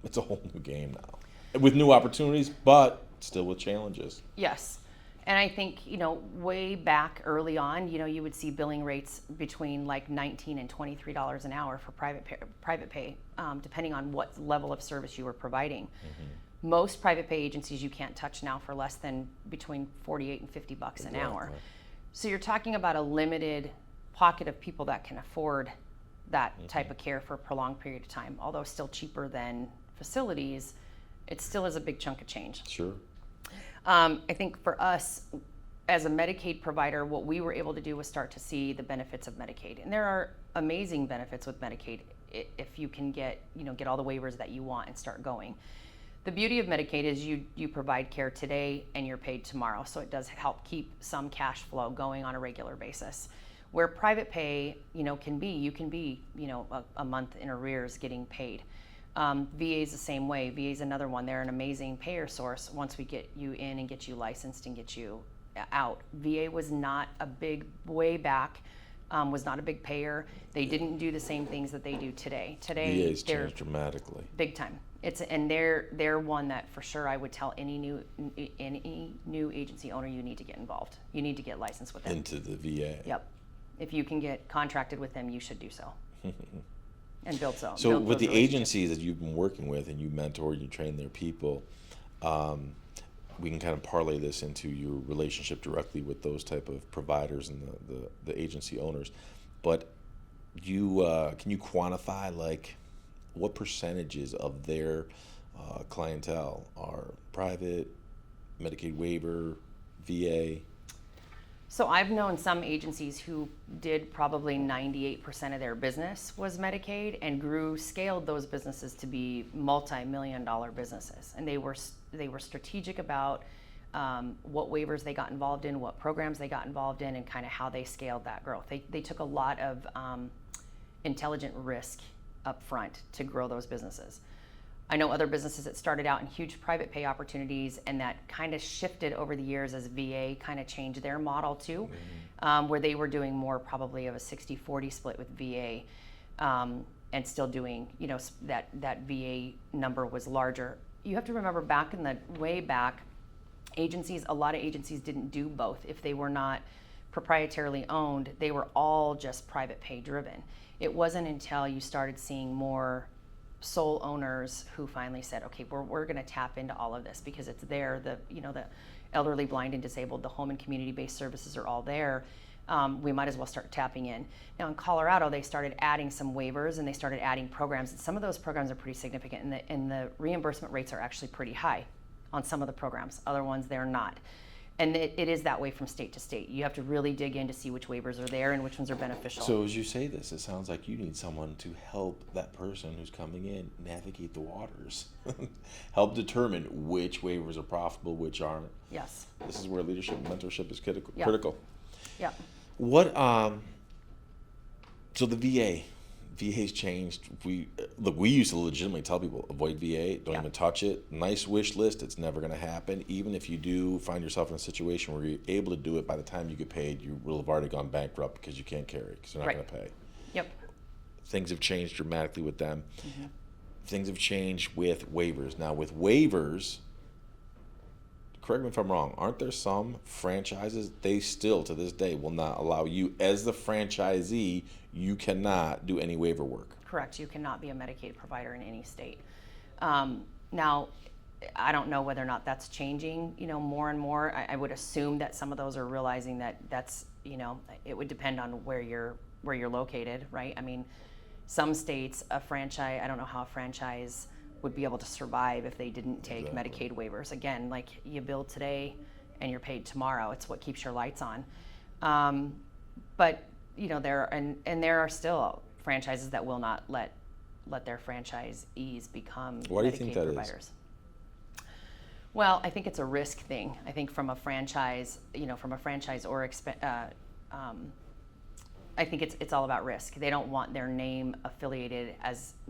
It's a whole new game now with new opportunities, but still with challenges. Yes. And I think, way back early on, you would see billing rates between like $19 and $23 an hour for private pay, depending on what level of service you were providing. Most private pay agencies you can't touch now for less than between $48 and $50 an hour. So you're talking about a limited pocket of people that can afford that type of care for a prolonged period of time. Although still cheaper than facilities, it still is a big chunk of change. Sure. I think for us, as a Medicaid provider, what we were able to do was start to see the benefits of Medicaid. And there are amazing benefits with Medicaid if you can get all the waivers that you want and start going. The beauty of Medicaid is you provide care today and you're paid tomorrow. So it does help keep some cash flow going on a regular basis. Where private pay, can be a month in arrears getting paid. VA is the same way. VA is another one. They're an amazing payer source once we get you in and get you licensed and get you out. VA was not a big, way back, was not a big payer. They didn't do the same things that they do today. Today, VA's changed dramatically. Big time. They're one that for sure I would tell any new agency owner you need to get involved. You need to get licensed with them. Into the VA. Yep. If you can get contracted with them, you should do so. And build so. So build with those the agencies that you've been working with and you mentor and you train their people, we can kind of parlay this into your relationship directly with those type of providers and the agency owners. But can you quantify like what percentages of their clientele are private, Medicaid waiver, VA? So I've known some agencies who did probably 98% of their business was Medicaid and scaled those businesses to be multi-million-dollar businesses. And they were strategic about what waivers they got involved in, what programs they got involved in, and kind of how they scaled that growth. They took a lot of intelligent risk up front to grow those businesses. I know other businesses that started out in huge private pay opportunities and that kind of shifted over the years as VA kind of changed their model too, where they were doing more probably of a 60-40 split with VA and still doing, that VA number was larger. You have to remember back in the way back, a lot of agencies didn't do both. If they were not proprietarily owned, they were all just private pay driven. It wasn't until you started seeing more sole owners who finally said, okay, we're going to tap into all of this because it's there. The elderly, blind, and disabled, the home and community-based services are all there. We might as well start tapping in. Now in Colorado, they started adding some waivers and they started adding programs. And some of those programs are pretty significant, and the reimbursement rates are actually pretty high on some of the programs. Other ones, they're not. And it is that way from state to state. You have to really dig in to see which waivers are there and which ones are beneficial. So as you say this, it sounds like you need someone to help that person who's coming in navigate the waters, help determine which waivers are profitable, which aren't. Yes. This is where leadership and mentorship is critical. Yeah. What? So the VA, VA's changed. We used to legitimately tell people avoid VA, don't even touch it. Nice wish list, it's never going to happen. Even if you do find yourself in a situation where you're able to do it, by the time you get paid, you will have already gone bankrupt because you can't carry, because they're not going to pay. Yep. Things have changed dramatically with them. Things have changed with waivers. Now with waivers, correct me if I'm wrong, aren't there some franchises, they still to this day will not allow you as the franchisee, you cannot do any waiver work? Correct. You cannot be a Medicaid provider in any state. Now, I don't know whether or not that's changing, more and more. I would assume that some of those are realizing that that's, it would depend on where you're located, right? I mean, some states, a franchise, I don't know how a franchise would be able to survive if they didn't take Medicaid waivers. Again, like you bill today and you're paid tomorrow. It's what keeps your lights on. But there are still franchises that will not let their franchisees become Why do you Medicaid think that providers. Well, I think it's a risk thing. I think from a franchise, or I think it's all about risk. They don't want their name affiliated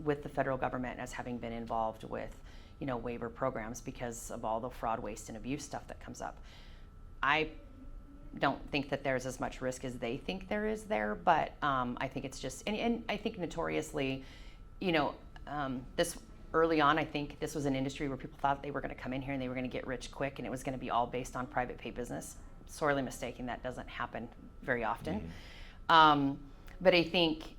with the federal government as having been involved with, waiver programs because of all the fraud, waste, and abuse stuff that comes up. I don't think that there's as much risk as they think there is there, but I think it's just, and I think notoriously, this early on, I think this was an industry where people thought they were going to come in here and they were going to get rich quick, and it was going to be all based on private pay business. Sorely mistaken. That doesn't happen very often. But I think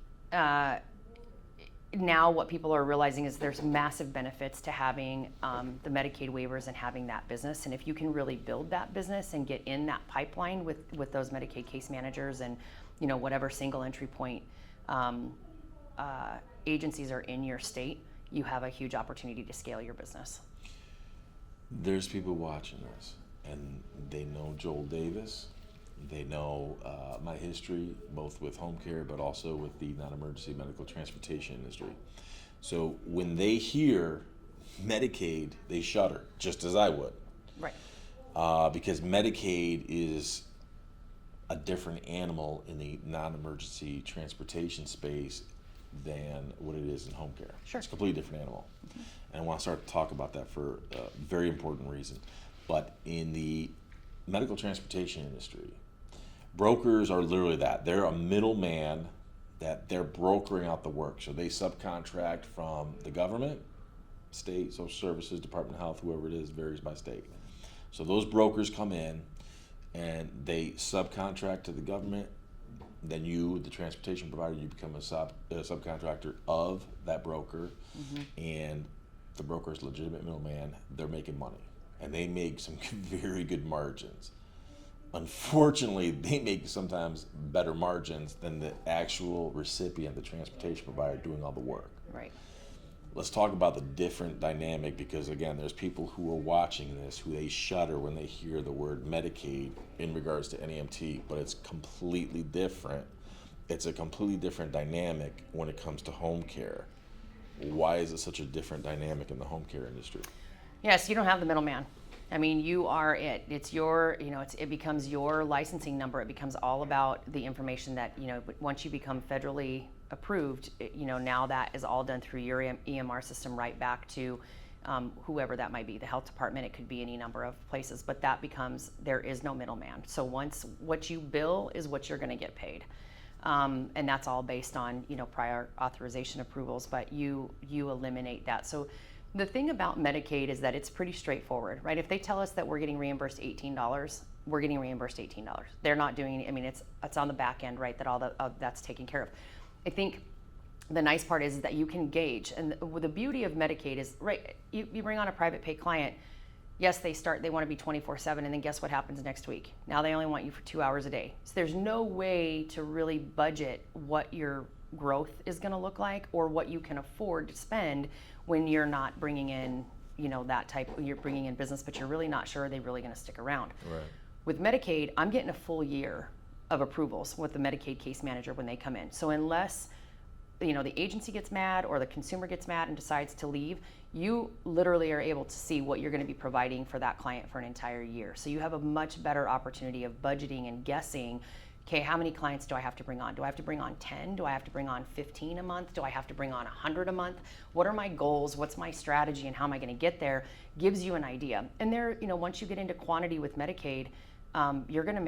now what people are realizing is there's massive benefits to having the Medicaid waivers and having that business. And if you can really build that business and get in that pipeline with those Medicaid case managers and whatever single entry point agencies are in your state, you have a huge opportunity to scale your business. There's people watching this, and they know Joel Davis. They know my history, both with home care, but also with the non-emergency medical transportation industry. So when they hear Medicaid, they shudder, just as I would. Right. Because Medicaid is a different animal in the non-emergency transportation space than what it is in home care. Sure. It's a completely different animal. And I want to start to talk about that for a very important reason. But in the medical transportation industry, brokers are literally that. They're a middleman that they're brokering out the work. So they subcontract from the government, state, social services, Department of Health, whoever it is, varies by state. So those brokers come in and they subcontract to the government. Then you, the transportation provider, you become a subcontractor of that broker. And the broker is a legitimate middleman. They're making money. And they make some very good margins. Unfortunately, they make sometimes better margins than the actual recipient, the transportation provider, doing all the work. Right. Let's talk about the different dynamic, because again, there's people who are watching this who they shudder when they hear the word Medicaid in regards to NEMT, but it's completely different. It's a completely different dynamic when it comes to home care. Why is it such a different dynamic in the home care industry? Yes, you don't have the middleman. I mean, you are it. It's your, it becomes your licensing number. It becomes all about the information that, once you become federally approved, now that is all done through your EMR system right back to whoever that might be, the health department. It could be any number of places, but that becomes, there is no middleman. So once what you bill is what you're going to get paid. And that's all based on, prior authorization approvals, but you eliminate that. So the thing about Medicaid is that it's pretty straightforward, right? If they tell us that we're getting reimbursed $18, we're getting reimbursed $18. They're not doing, it's on the back end, right, that all that's taken care of. I think the nice part is that you can gauge, and the beauty of Medicaid is, right, you bring on a private pay client, yes, they want to be 24/7, and then guess what happens next week? Now they only want you for 2 hours a day. So there's no way to really budget what your growth is going to look like or what you can afford to spend when you're not bringing in, you're bringing in business, but you're really not sure are they really going to stick around. Right. With Medicaid, I'm getting a full year of approvals with the Medicaid case manager when they come in. So unless, the agency gets mad or the consumer gets mad and decides to leave, you literally are able to see what you're going to be providing for that client for an entire year. So you have a much better opportunity of budgeting and guessing, okay, how many clients do I have to bring on? Do I have to bring on 10? Do I have to bring on 15 a month? Do I have to bring on 100 a month? What are my goals? What's my strategy, and how am I going to get there? Gives you an idea. And there, once you get into quantity with Medicaid, you're going to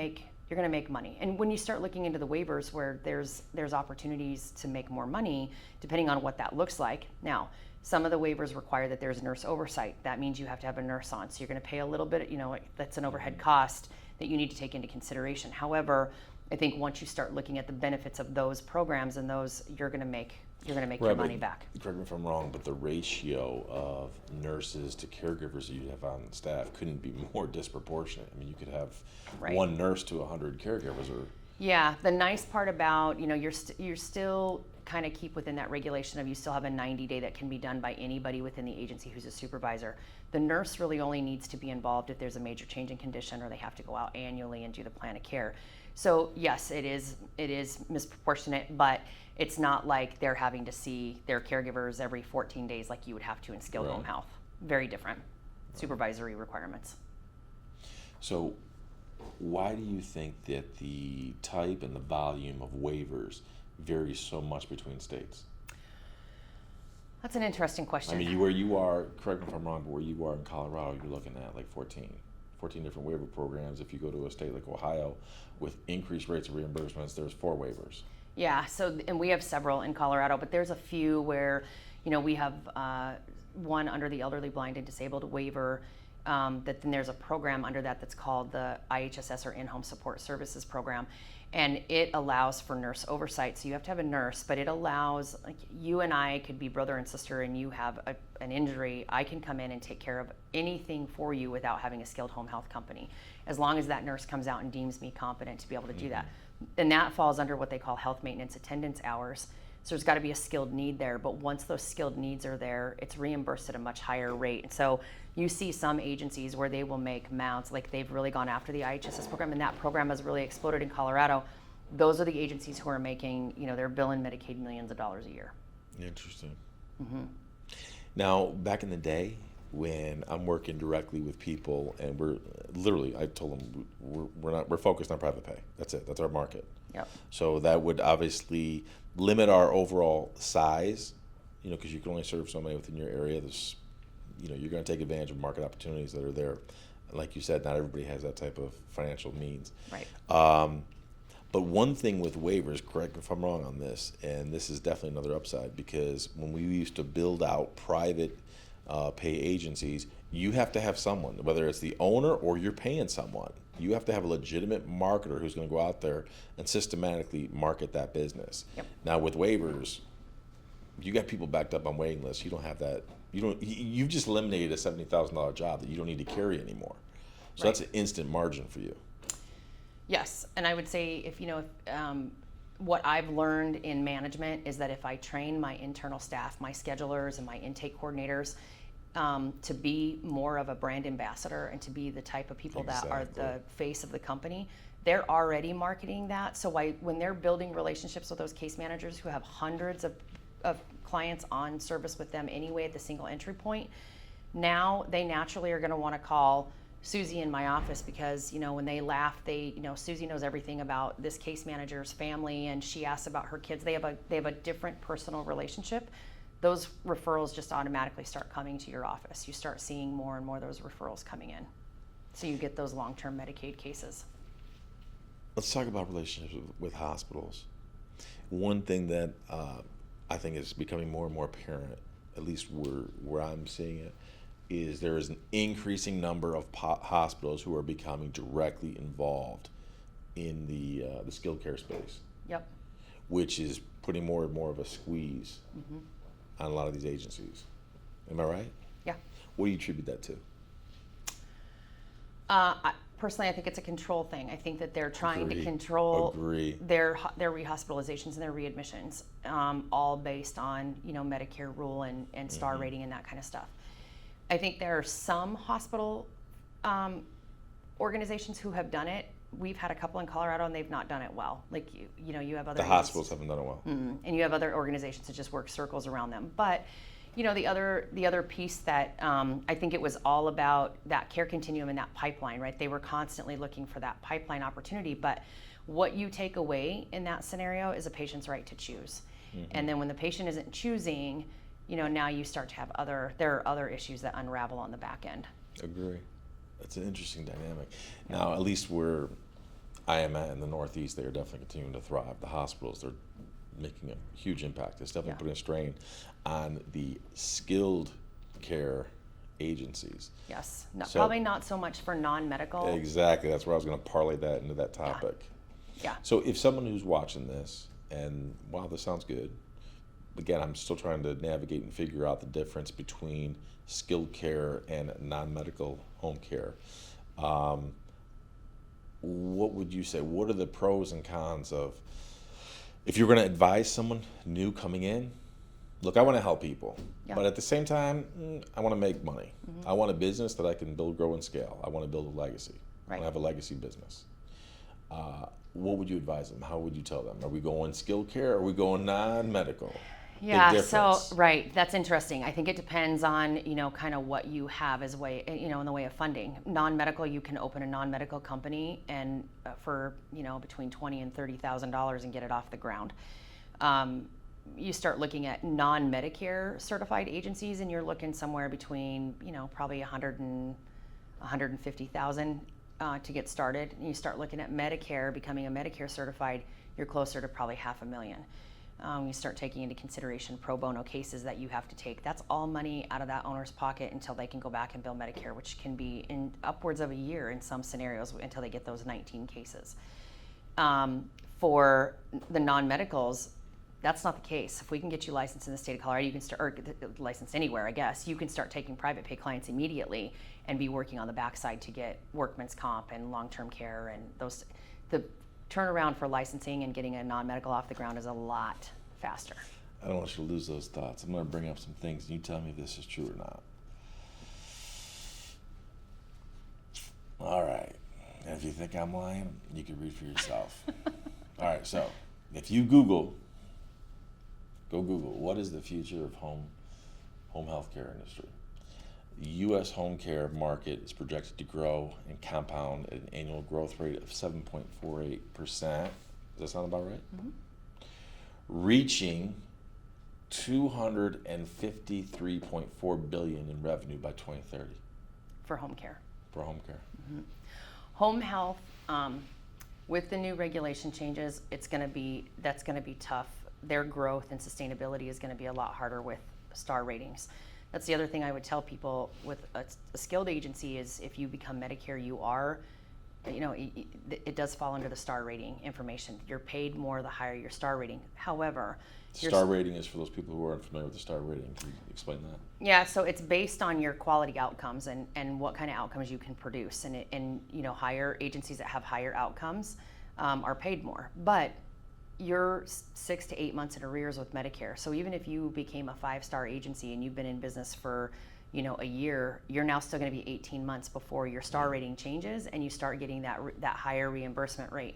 make money. And when you start looking into the waivers where there's opportunities to make more money, depending on what that looks like. Now, some of the waivers require that there's nurse oversight. That means you have to have a nurse on. So you're going to pay a little bit, that's an overhead cost that you need to take into consideration. However, I think once you start looking at the benefits of those programs and those, you're going to make your money back. Correct me if I'm wrong, but the ratio of nurses to caregivers that you have on staff couldn't be more disproportionate. I mean, you could have one nurse to 100 caregivers, or yeah. The nice part about you're still kind of keep within that regulation of you still have a 90-day that can be done by anybody within the agency who's a supervisor. The nurse really only needs to be involved if there's a major change in condition or they have to go out annually and do the plan of care. So yes, it is misproportionate, but it's not like they're having to see their caregivers every 14 days like you would have to in skilled home health. Very different supervisory requirements. So why do you think that the type and the volume of waivers varies so much between states? That's an interesting question. I mean, where you are, correct me if I'm wrong, but where you are in Colorado, you're looking at like 14 different waiver programs. If you go to a state like Ohio with increased rates of reimbursements, there's 4 waivers. Yeah, and we have several in Colorado, but there's a few where, we have one under the elderly, blind, and disabled waiver, that then there's a program under that's called the IHSS, or In-Home Support Services Program, and it allows for nurse oversight. So you have to have a nurse, but it allows, like, you and I could be brother and sister, and you have an injury, I can come in and take care of anything for you without having a skilled home health company, as long as that nurse comes out and deems me competent to be able to do that. And that falls under what they call health maintenance attendance hours. So there's got to be a skilled need there, but once those skilled needs are there, it's reimbursed at a much higher rate. And so you see some agencies where they will make mounts, like they've really gone after the IHSS program, and that program has really exploded in Colorado. Those are the agencies who are making, they're billing Medicaid millions of dollars a year. Interesting. Mm-hmm. Now, back in the day, when I'm working directly with people, and I told them we're focused on private pay. That's it. That's our market. Yep. So that would obviously limit our overall size, because you can only serve so many within your area. There's, you're going to take advantage of market opportunities that are there. Like you said, not everybody has that type of financial means. Right. But one thing with waivers, correct me if I'm wrong on this, and this is definitely another upside, because when we used to build out private pay agencies, you have to have someone, whether it's the owner or you're paying someone, you have to have a legitimate marketer who's going to go out there and systematically market that business. Yep. Now with waivers, you got people backed up on waiting lists. You don't have that. You've just eliminated a $70,000 job that you don't need to carry anymore. So That's an instant margin for you. Yes, and I would say if what I've learned in management is that if I train my internal staff, my schedulers and my intake coordinators, to be more of a brand ambassador and to be the type of people that are the face of the company, they're already marketing that. So when they're building relationships with those case managers who have hundreds of clients on service with them anyway at the single entry point, now they naturally are going to want to call Susie in my office, because when they laugh, Susie knows everything about this case manager's family, and she asks about her kids. They have a different personal relationship. Those referrals just automatically start coming to your office. You start seeing more and more of those referrals coming in, so you get those long-term Medicaid cases. Let's talk about relationships with hospitals. One thing that I think is becoming more and more apparent, at least where I'm seeing it, is there is an increasing number of hospitals who are becoming directly involved in the skilled care space. Yep. Which is putting more and more of a squeeze on a lot of these agencies. Am I right? Yeah. What do you attribute that to? Personally, I think it's a control thing. I think that they're trying to control their rehospitalizations and their readmissions, all based on Medicare rule and star rating and that kind of stuff. I think there are some hospital organizations who have done it. We've had a couple in Colorado, and they've not done it well. Like you have other. The hospitals haven't done it well. And you have other organizations that just work circles around them. But the other piece that I think it was all about that care continuum and that pipeline, right? They were constantly looking for that pipeline opportunity. But What you take away in that scenario is a patient's right to choose. And then when the patient isn't choosing, now you start to have there are other issues that unravel on the back end. Agree. That's an interesting dynamic. Now, at least where I am at in the Northeast, they are definitely continuing to thrive. The hospitals, they're making a huge impact. It's definitely putting a strain on the skilled care agencies. Yes. Probably not so much for non-medical. Exactly. That's where I was going to parlay that into that topic. Yeah. So if someone who's watching this and, wow, this sounds good. Again, I'm still trying to navigate and figure out the difference between skilled care and non-medical home care. What would you say? What are the pros and cons of, if you're going to advise someone new coming in? Look, I want to help people, but at the same time, I want to make money. I want a business that I can build, grow, and scale. I want to build a legacy. I want to have a legacy business. What would you advise them? How would you tell them? Are we going skilled care? Or are we going non-medical? Yeah, so right, that's interesting. I think it depends on kind of what you have as way in the way of funding. Non-medical, you can open a non-medical company and for between $20,000 and $30,000 and get it off the ground. You start looking at non-Medicare certified agencies, and you're looking somewhere between probably 100 and 150,000 to get started. And you start looking at Medicare, becoming a Medicare certified, you're closer to probably $500,000. You start taking into consideration pro bono cases that you have to take. That's all money out of that owner's pocket until they can go back and bill Medicare, which can be in upwards of a year in some scenarios until they get those 19 cases. For the non-medicals, that's not the case. If we can get you licensed in the state of Colorado, you can start, or licensed anywhere, I guess, you can start taking private pay clients immediately and be working on the backside to get workman's comp and long-term care and those. The turnaround for licensing and getting a non-medical off the ground is a lot faster. I don't want you to lose those thoughts. I'm going to bring up some things, and you tell me if this is true or not. All right. And if you think I'm lying, you can read for yourself. All right. So if you go Google, what is the future of home health care industry? The U.S. home care market is projected to grow and compound at an annual growth rate of 7.48%. Does that sound about right? Mm-hmm. Reaching $253.4 billion in revenue by 2030. For home care. For home care. Mm-hmm. Home health, with the new regulation changes, that's going to be tough. Their growth and sustainability is going to be a lot harder with star ratings. That's the other thing I would tell people with a skilled agency is if you become Medicare, you are, it does fall under the star rating information. You're paid more the higher your star rating. However, star rating is for those people who aren't familiar with the star rating. Can you explain that? Yeah, so it's based on your quality outcomes and what kind of outcomes you can produce. And higher agencies that have higher outcomes are paid more. But you're 6 to 8 months in arrears with Medicare. So even if you became a 5-star agency and you've been in business for a year, you're now still going to be 18 months before your star rating changes and you start getting that higher reimbursement rate.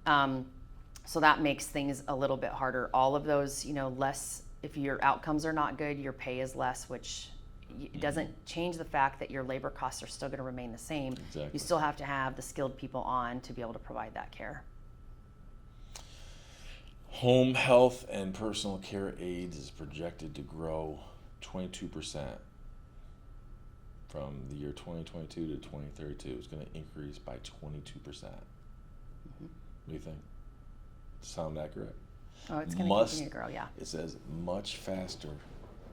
So that makes things a little bit harder. All of those, less, if your outcomes are not good, your pay is less, which doesn't change the fact that your labor costs are still going to remain the same. Exactly. You still have to have the skilled people on to be able to provide that care. Home health and personal care aids is projected to grow 22% from the year 2022 to 2032. It's going to increase by 22%. What do you think? Sound accurate? Oh, it's going to continue to grow, yeah. It says much faster.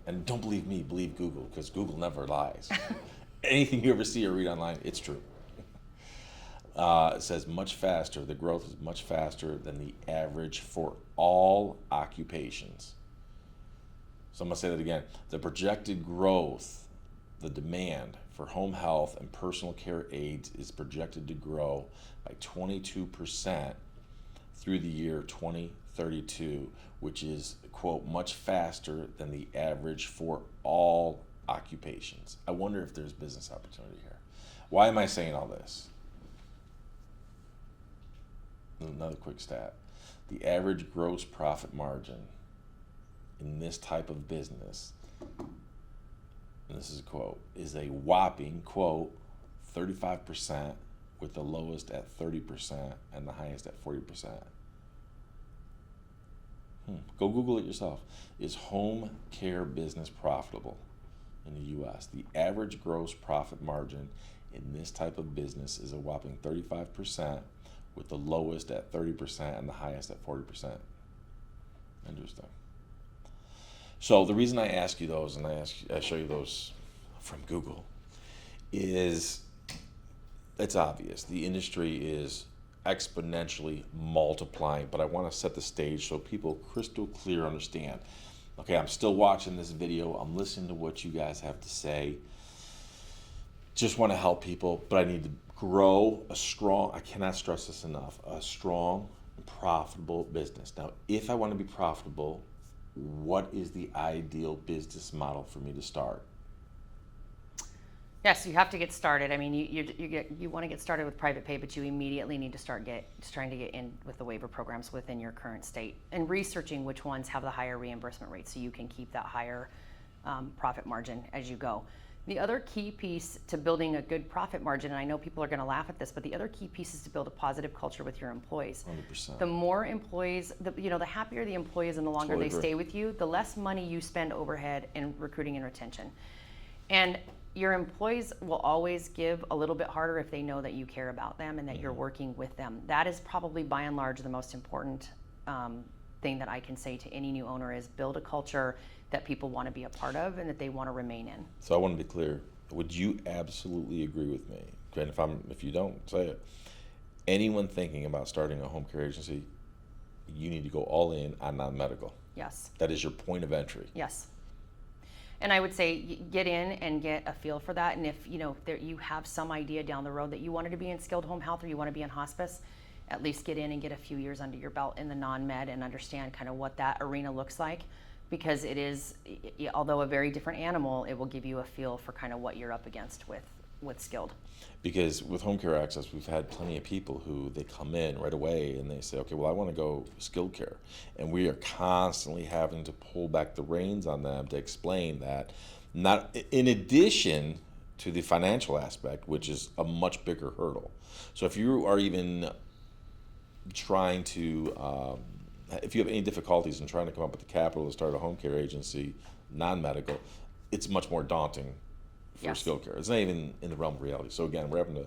And don't believe me, believe Google, because Google never lies. Anything you ever see or read online, it's true. It says much faster. The growth is much faster than the average for all occupations. So I'm going to say that again. The projected growth, the demand for home health and personal care aids is projected to grow by 22% through the year 2032, which is, quote, much faster than the average for all occupations. I wonder if there's business opportunity here. Why am I saying all this? Another quick stat. The average gross profit margin in this type of business, and this is a quote, is a whopping, quote, 35%, with the lowest at 30% and the highest at 40%. Go Google it yourself. Is home care business profitable in the U.S.? The average gross profit margin in this type of business is a whopping 35%, with the lowest at 30% and the highest at 40%. Interesting. So the reason I ask you those, and I show you those from Google, is it's obvious. The industry is exponentially multiplying, but I want to set the stage so people crystal clear understand. Okay, I'm still watching this video. I'm listening to what you guys have to say. Just want to help people, but I need to grow a strong, I cannot stress this enough, a strong, profitable business. Now, if I want to be profitable, what is the ideal business model for me to start? Yes, you have to get started. I mean, you want to get started with private pay, but you immediately need to start trying to get in with the waiver programs within your current state and researching which ones have the higher reimbursement rates so you can keep that higher profit margin as you go. The other key piece to building a good profit margin, and I know people are going to laugh at this, but the other key piece is to build a positive culture with your employees. 100%. The more employees, the happier the employees and the longer Totally they stay with you, the less money you spend overhead in recruiting and retention. And your employees will always give a little bit harder if they know that you care about them and that you're working with them. That is probably by and large the most important thing that I can say to any new owner is build a culture that people want to be a part of and that they want to remain in. So I want to be clear. Would you absolutely agree with me? And if you don't, say it. Anyone thinking about starting a home care agency, you need to go all in on non-medical. Yes. That is your point of entry. Yes. And I would say get in and get a feel for that. And if you have some idea down the road that you wanted to be in skilled home health or you want to be in hospice, at least get in and get a few years under your belt in the non-med and understand kind of what that arena looks like. Because it is, although a very different animal, it will give you a feel for kind of what you're up against with skilled. Because with home care access, we've had plenty of people who they come in right away and they say, okay, well, I want to go skilled care. And we are constantly having to pull back the reins on them to explain that, not in addition to the financial aspect, which is a much bigger hurdle. So if you are even trying to, if you have any difficulties in trying to come up with the capital to start a home care agency, non-medical, it's much more daunting for Yes. skilled care. It's not even in the realm of reality. So again, we're having to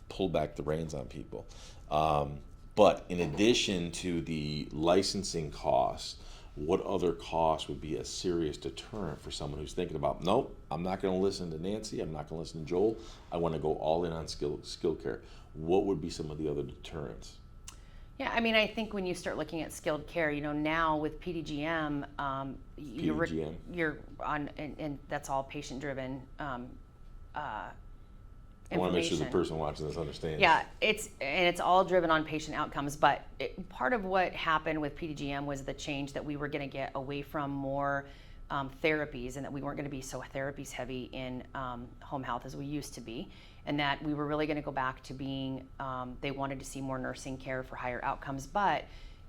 pull back the reins on people. But in addition to the licensing costs, what other costs would be a serious deterrent for someone who's thinking about, nope, I'm not going to listen to Nancy, I'm not going to listen to Joel, I want to go all in on skilled care. What would be some of the other deterrents? Yeah, I mean, I think when you start looking at skilled care, now with PDGM, PDGM. you're on, and that's all patient-driven I want to make sure the information. person watching this understands. Yeah, it's all driven on patient outcomes, but part of what happened with PDGM was the change that we were going to get away from more therapies and that we weren't going to be so therapies heavy in home health as we used to be, and that we were really going to go back to being, they wanted to see more nursing care for higher outcomes, but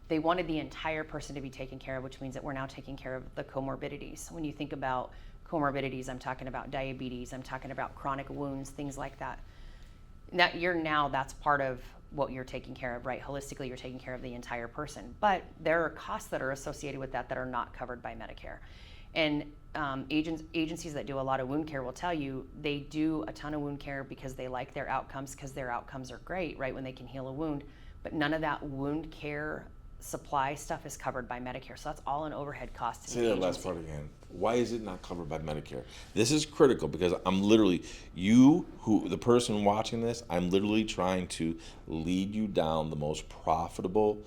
they wanted the entire person to be taken care of, which means that we're now taking care of the comorbidities. When you think about comorbidities, I'm talking about diabetes, I'm talking about chronic wounds, things like that. That's part of what you're taking care of, right? Holistically, you're taking care of the entire person. But there are costs that are associated with that are not covered by Medicare. And agencies that do a lot of wound care will tell you they do a ton of wound care because they like their outcomes, because their outcomes are great, right, when they can heal a wound. But none of that wound care supply stuff is covered by Medicare. So that's all an overhead cost to the Say that agency. last part again. Why is it not covered by Medicare? This is critical because I'm literally, the person watching this, I'm literally trying to lead you down the most profitable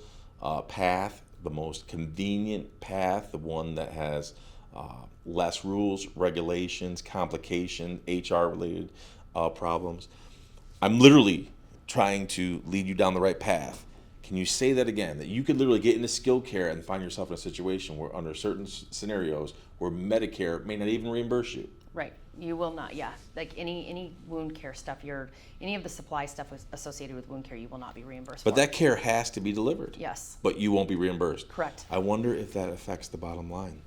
path, the most convenient path, the one that has less rules, regulations, complication, HR-related problems. I'm literally trying to lead you down the right path. Can you say that again? That you could literally get into skilled care and find yourself in a situation where, under certain scenarios, where Medicare may not even reimburse you. Right. You will not, yeah. Like any wound care stuff, any of the supply stuff associated with wound care, you will not be reimbursed But for. that care has to be delivered. Yes. But you won't be reimbursed. Correct. I wonder if that affects the bottom line.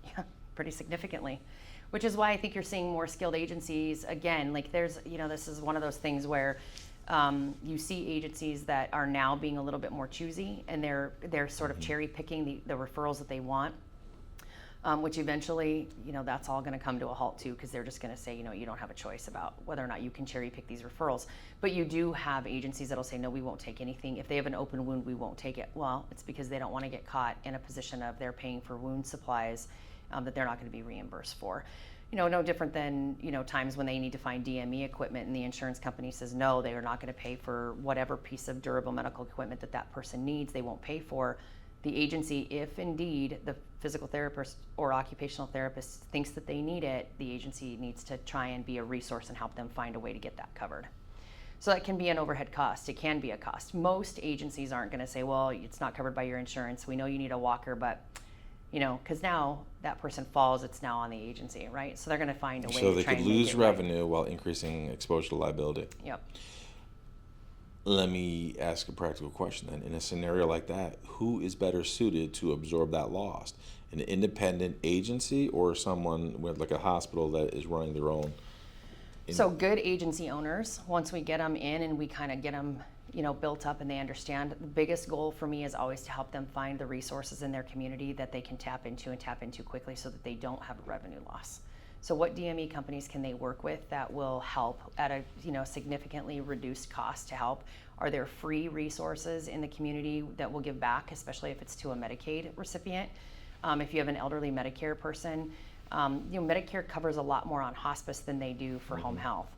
Yeah, pretty significantly. Which is why I think you're seeing more skilled agencies. Again, like this is one of those things where You see agencies that are now being a little bit more choosy, and they're sort of cherry picking the referrals that they want. Which eventually, that's all going to come to a halt too, because they're just going to say, you don't have a choice about whether or not you can cherry pick these referrals. But you do have agencies that'll say, no, we won't take anything. If they have an open wound, we won't take it. Well, it's because they don't want to get caught in a position of they're paying for wound supplies that they're not going to be reimbursed for. No different than, times when they need to find DME equipment and the insurance company says, no, they are not going to pay for whatever piece of durable medical equipment that person needs, they won't pay for. The agency, if indeed the physical therapist or occupational therapist thinks that they need it, the agency needs to try and be a resource and help them find a way to get that covered. So that can be an overhead cost. It can be a cost. Most agencies aren't going to say, well, it's not covered by your insurance. We know you need a walker, but, because now that person falls, it's now on the agency, right? So they're going to find a way So to they try could and make lose it right. revenue while increasing exposure to liability. Yep. Let me ask a practical question then. In a scenario like that, who is better suited to absorb that loss? An independent agency or someone with like a hospital that is running their own? So good agency owners, once we get them in and we kind of get them, built up and they understand, the biggest goal for me is always to help them find the resources in their community that they can tap into quickly so that they don't have a revenue loss. So what DME companies can they work with that will help at a significantly reduced cost to help? Are there free resources in the community that will give back, especially if it's to a Medicaid recipient? If you have an elderly Medicare person, Medicare covers a lot more on hospice than they do for home health.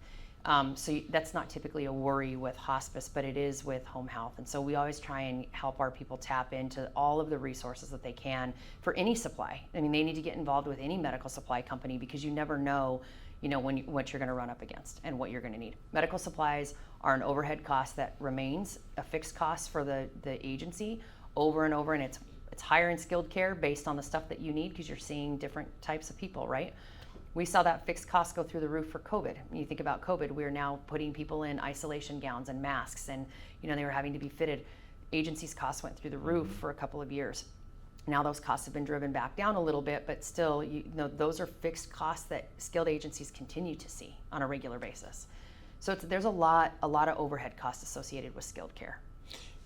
So that's not typically a worry with hospice, but it is with home health. And so we always try and help our people tap into all of the resources that they can for any supply. I mean, they need to get involved with any medical supply company because you never know, what you're going to run up against and what you're going to need. Medical supplies are an overhead cost that remains a fixed cost for the agency over and over, and it's higher in skilled care based on the stuff that you need because you're seeing different types of people, right? We saw that fixed cost go through the roof for COVID. When you think about COVID, we're now putting people in isolation gowns and masks, and they were having to be fitted. Agencies' costs went through the roof for a couple of years. Now those costs have been driven back down a little bit, but still, those are fixed costs that skilled agencies continue to see on a regular basis. So there's a lot of overhead costs associated with skilled care.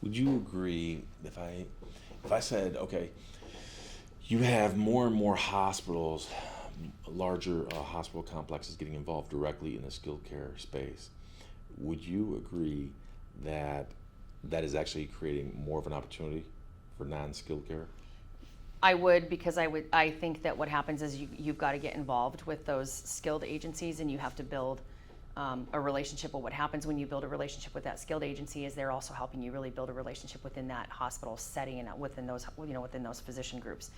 Would you agree if I said, okay, you have more and more hospitals, larger hospital complexes getting involved directly in the skilled care space, would you agree that is actually creating more of an opportunity for non-skilled care? I would, because I think that what happens is you've got to get involved with those skilled agencies, and you have to build a relationship. But what happens when you build a relationship with that skilled agency is they're also helping you really build a relationship within that hospital setting and within those physician groups.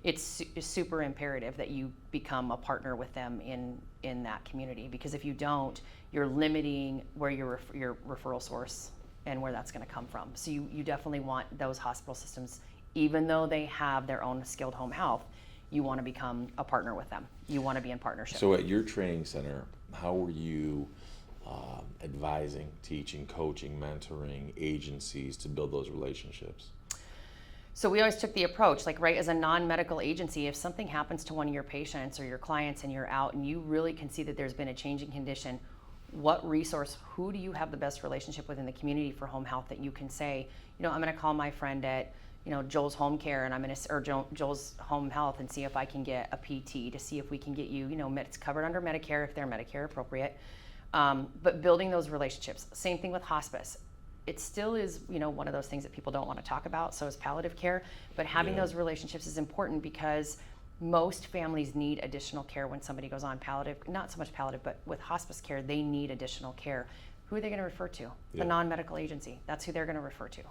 It's super imperative that you become a partner with them in that community, because if you don't, you're limiting where your referral source and where that's going to come from. So you definitely want those hospital systems, even though they have their own skilled home health, you want to become a partner with them. You want to be in partnership. So at your training center, how were you advising, teaching, coaching, mentoring agencies to build those relationships? So we always took the approach, as a non-medical agency, if something happens to one of your patients or your clients and you're out and you really can see that there's been a change in condition, who do you have the best relationship with in the community for home health that you can say, I'm going to call my friend at Joel's Home Care or Joel's Home Health and see if I can get a PT to see if we can get you, it's covered under Medicare if they're Medicare appropriate. But building those relationships. Same thing with hospice. It still is, one of those things that people don't want to talk about, so is palliative care. But having those relationships is important because most families need additional care when somebody goes on palliative, not so much palliative, but with hospice care, they need additional care. Who are they going to refer to? The non-medical agency. That's who they're going to refer to.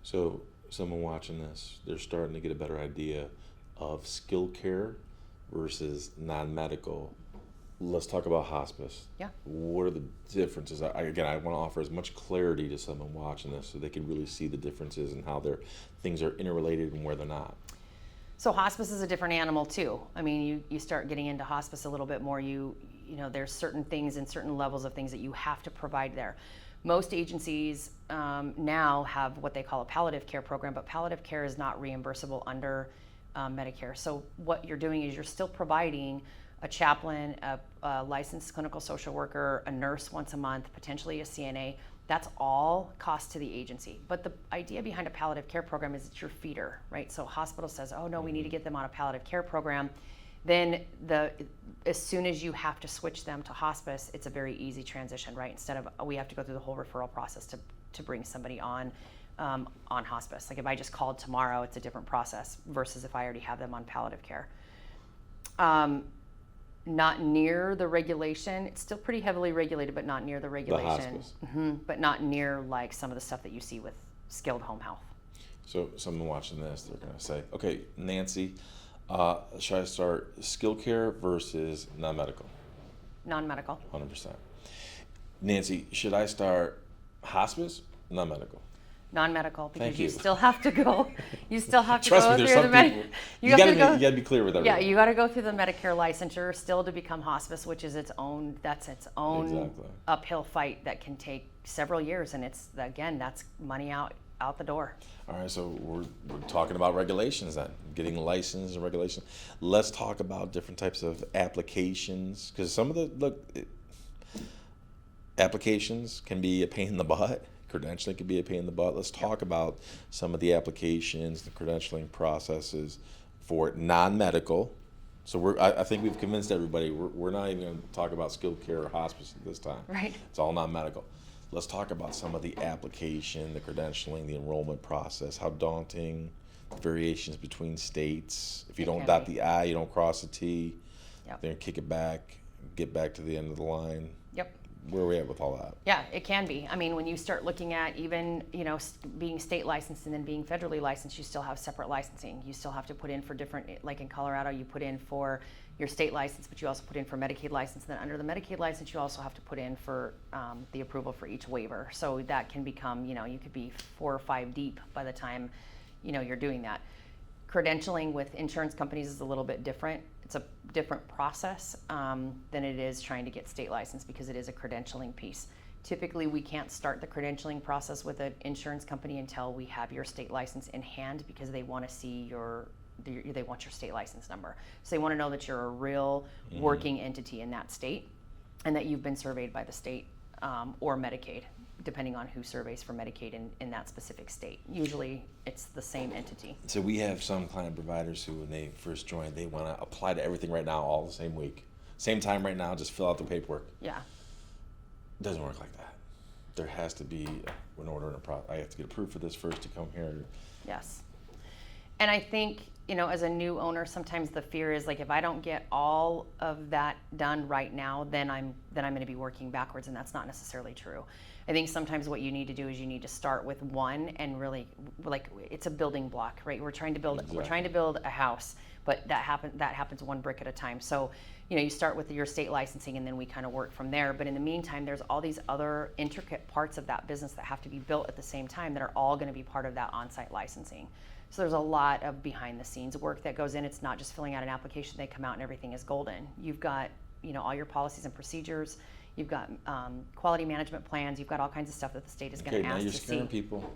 So someone watching this, they're starting to get a better idea of skilled care versus non-medical. Let's talk about hospice. Yeah. What are the differences? I want to offer as much clarity to someone watching this so they can really see the differences and how things are interrelated and where they're not. So hospice is a different animal too. I mean, you start getting into hospice a little bit more. There's certain things and certain levels of things that you have to provide there. Most agencies now have what they call a palliative care program, but palliative care is not reimbursable under Medicare. So what you're doing is you're still providing a chaplain, a licensed clinical social worker, a nurse once a month, potentially a CNA. That's all cost to the agency. But the idea behind a palliative care program is it's your feeder, right? So hospital says, oh no, we need to get them on a palliative care program. Then as soon as you have to switch them to hospice, it's a very easy transition, right? Instead of we have to go through the whole referral process to bring somebody on hospice. Like if I just called tomorrow, it's a different process versus if I already have them on palliative care. Not near the regulation. It's still pretty heavily regulated, but not near the regulation. The hospice. But not near like some of the stuff that you see with skilled home health. So someone watching this, they're going to say, okay, Nancy, should I start skilled care versus non-medical? Non-medical. 100%. Nancy, should I start hospice? Non-medical. Non-medical, because Thank you you. still have to go. You still have to Trust go me, there's through some the people. You gotta be clear with Yeah, everyone. you got to go through the Medicare licensure still to become hospice, which is its own. That's its own Exactly. uphill fight that can take several years, and it's again that's money out the door. All right, so we're talking about regulations then, getting licensed and regulations. Let's talk about different types of applications, because some of the applications can be a pain in the butt. Credentialing can be a pain in the butt. Let's talk about some of the applications, the credentialing processes for non-medical. So I think we've convinced everybody we're not even going to talk about skilled care or hospice at this time. Right. It's all non-medical. Let's talk about some of the application, the credentialing, the enrollment process, how daunting, the variations between states. If you don't dot the I, you don't cross the T, Yep. then kick it back, get back to the end of the line. Yep. Where are we at with all that? Yeah, it can be. I mean, when you start looking at even, being state licensed and then being federally licensed, you still have separate licensing. You still have to put in for different, like in Colorado, you put in for your state license, but you also put in for Medicaid license. And then under the Medicaid license, you also have to put in for the approval for each waiver. So that can become, you could be 4 or 5 deep by the time, you're doing that. Credentialing with insurance companies is a little bit different. It's a different process than it is trying to get state license because it is a credentialing piece. Typically, we can't start the credentialing process with an insurance company until we have your state license in hand because they want to see they want your state license number. So they want to know that you're a real working entity in that state and that you've been surveyed by the state or Medicaid, depending on who surveys for Medicaid in that specific state. Usually it's the same entity. So we have some client providers who, when they first join, they want to apply to everything right now, all the same week. Same time right now, just fill out the paperwork. Yeah. It doesn't work like that. There has to be an order and a process. I have to get approved for this first to come here. Yes. And I think, as a new owner, sometimes the fear is like, if I don't get all of that done right now, then I'm going to be working backwards, and that's not necessarily true. I think sometimes what you need to do is you need to start with one and really, like, it's a building block, right? We're trying to build a house, but that happens one brick at a time. So, you start with your state licensing and then we kind of work from there. But in the meantime, there's all these other intricate parts of that business that have to be built at the same time that are all going to be part of that on-site licensing. So there's a lot of behind the scenes work that goes in. It's not just filling out an application, they come out and everything is golden. You've got, all your policies and procedures. You've got quality management plans. You've got all kinds of stuff that the state is going to ask to see. Now you're scaring people.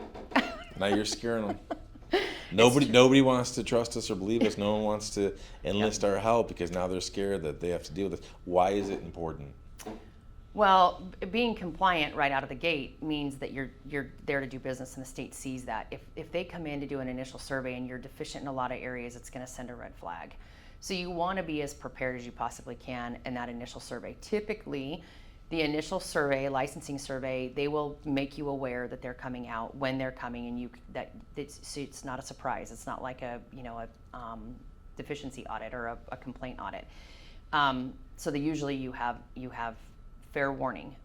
Now you're scaring them. Nobody wants to trust us or believe us. No one wants to enlist our help because now they're scared that they have to deal with this. Why is it important? Well, being compliant right out of the gate means that you're there to do business, and the state sees that. If they come in to do an initial survey and you're deficient in a lot of areas, it's going to send a red flag. So you want to be as prepared as you possibly can in that initial survey. Typically, the initial survey, licensing survey, they will make you aware that they're coming out, when they're coming, and it's not a surprise. It's not like a deficiency audit or a complaint audit. So usually you have fair warning.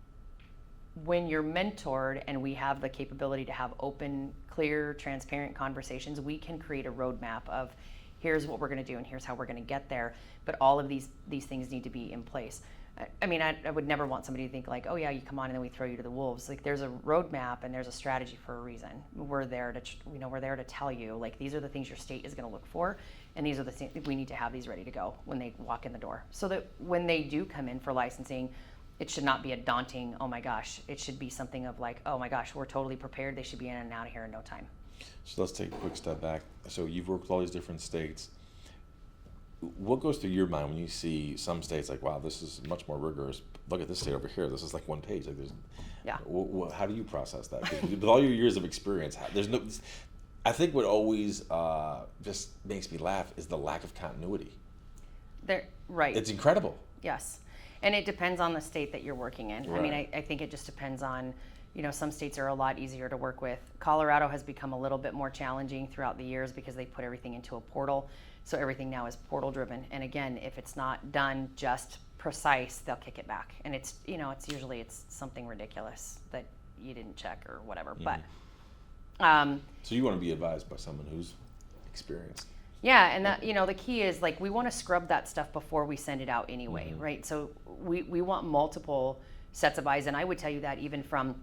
When you're mentored and we have the capability to have open, clear, transparent conversations, we can create a roadmap of here's what we're going to do and here's how we're going to get there. But all of these things need to be in place. I mean, I would never want somebody to think like, oh yeah, you come on and then we throw you to the wolves. Like, there's a roadmap and there's a strategy for a reason. We're there to tell you, like, these are the things your state is going to look for, and these are the things we need to have these ready to go when they walk in the door, so that when they do come in for licensing, it should not be a daunting, oh my gosh. It should be something of like, oh my gosh, we're totally prepared. They should be in and out of here in no time. So let's take a quick step back. So you've worked with all these different states. what goes through your mind when you see some states like, wow, this is much more rigorous. Look at this state over here. This is like one page. Like, there's, Yeah. how do you process that? 'Cause with all your years of experience, there's no. I think what always just makes me laugh is the lack of continuity. Right. It's incredible. Yes. And it depends on the state that you're working in. I mean, Right. I think it just depends on, some states are a lot easier to work with. Colorado has become a little bit more challenging throughout the years because they put everything into a portal. So everything now is portal driven. And again, if it's not done just precise, they'll kick it back. And it's, it's usually it's something ridiculous that you didn't check or whatever. But So you want to be advised by someone who's experienced. yeah, and that, the key is like we want to scrub that stuff before we send it out anyway, right? So we want multiple sets of eyes, and I would tell you that even from,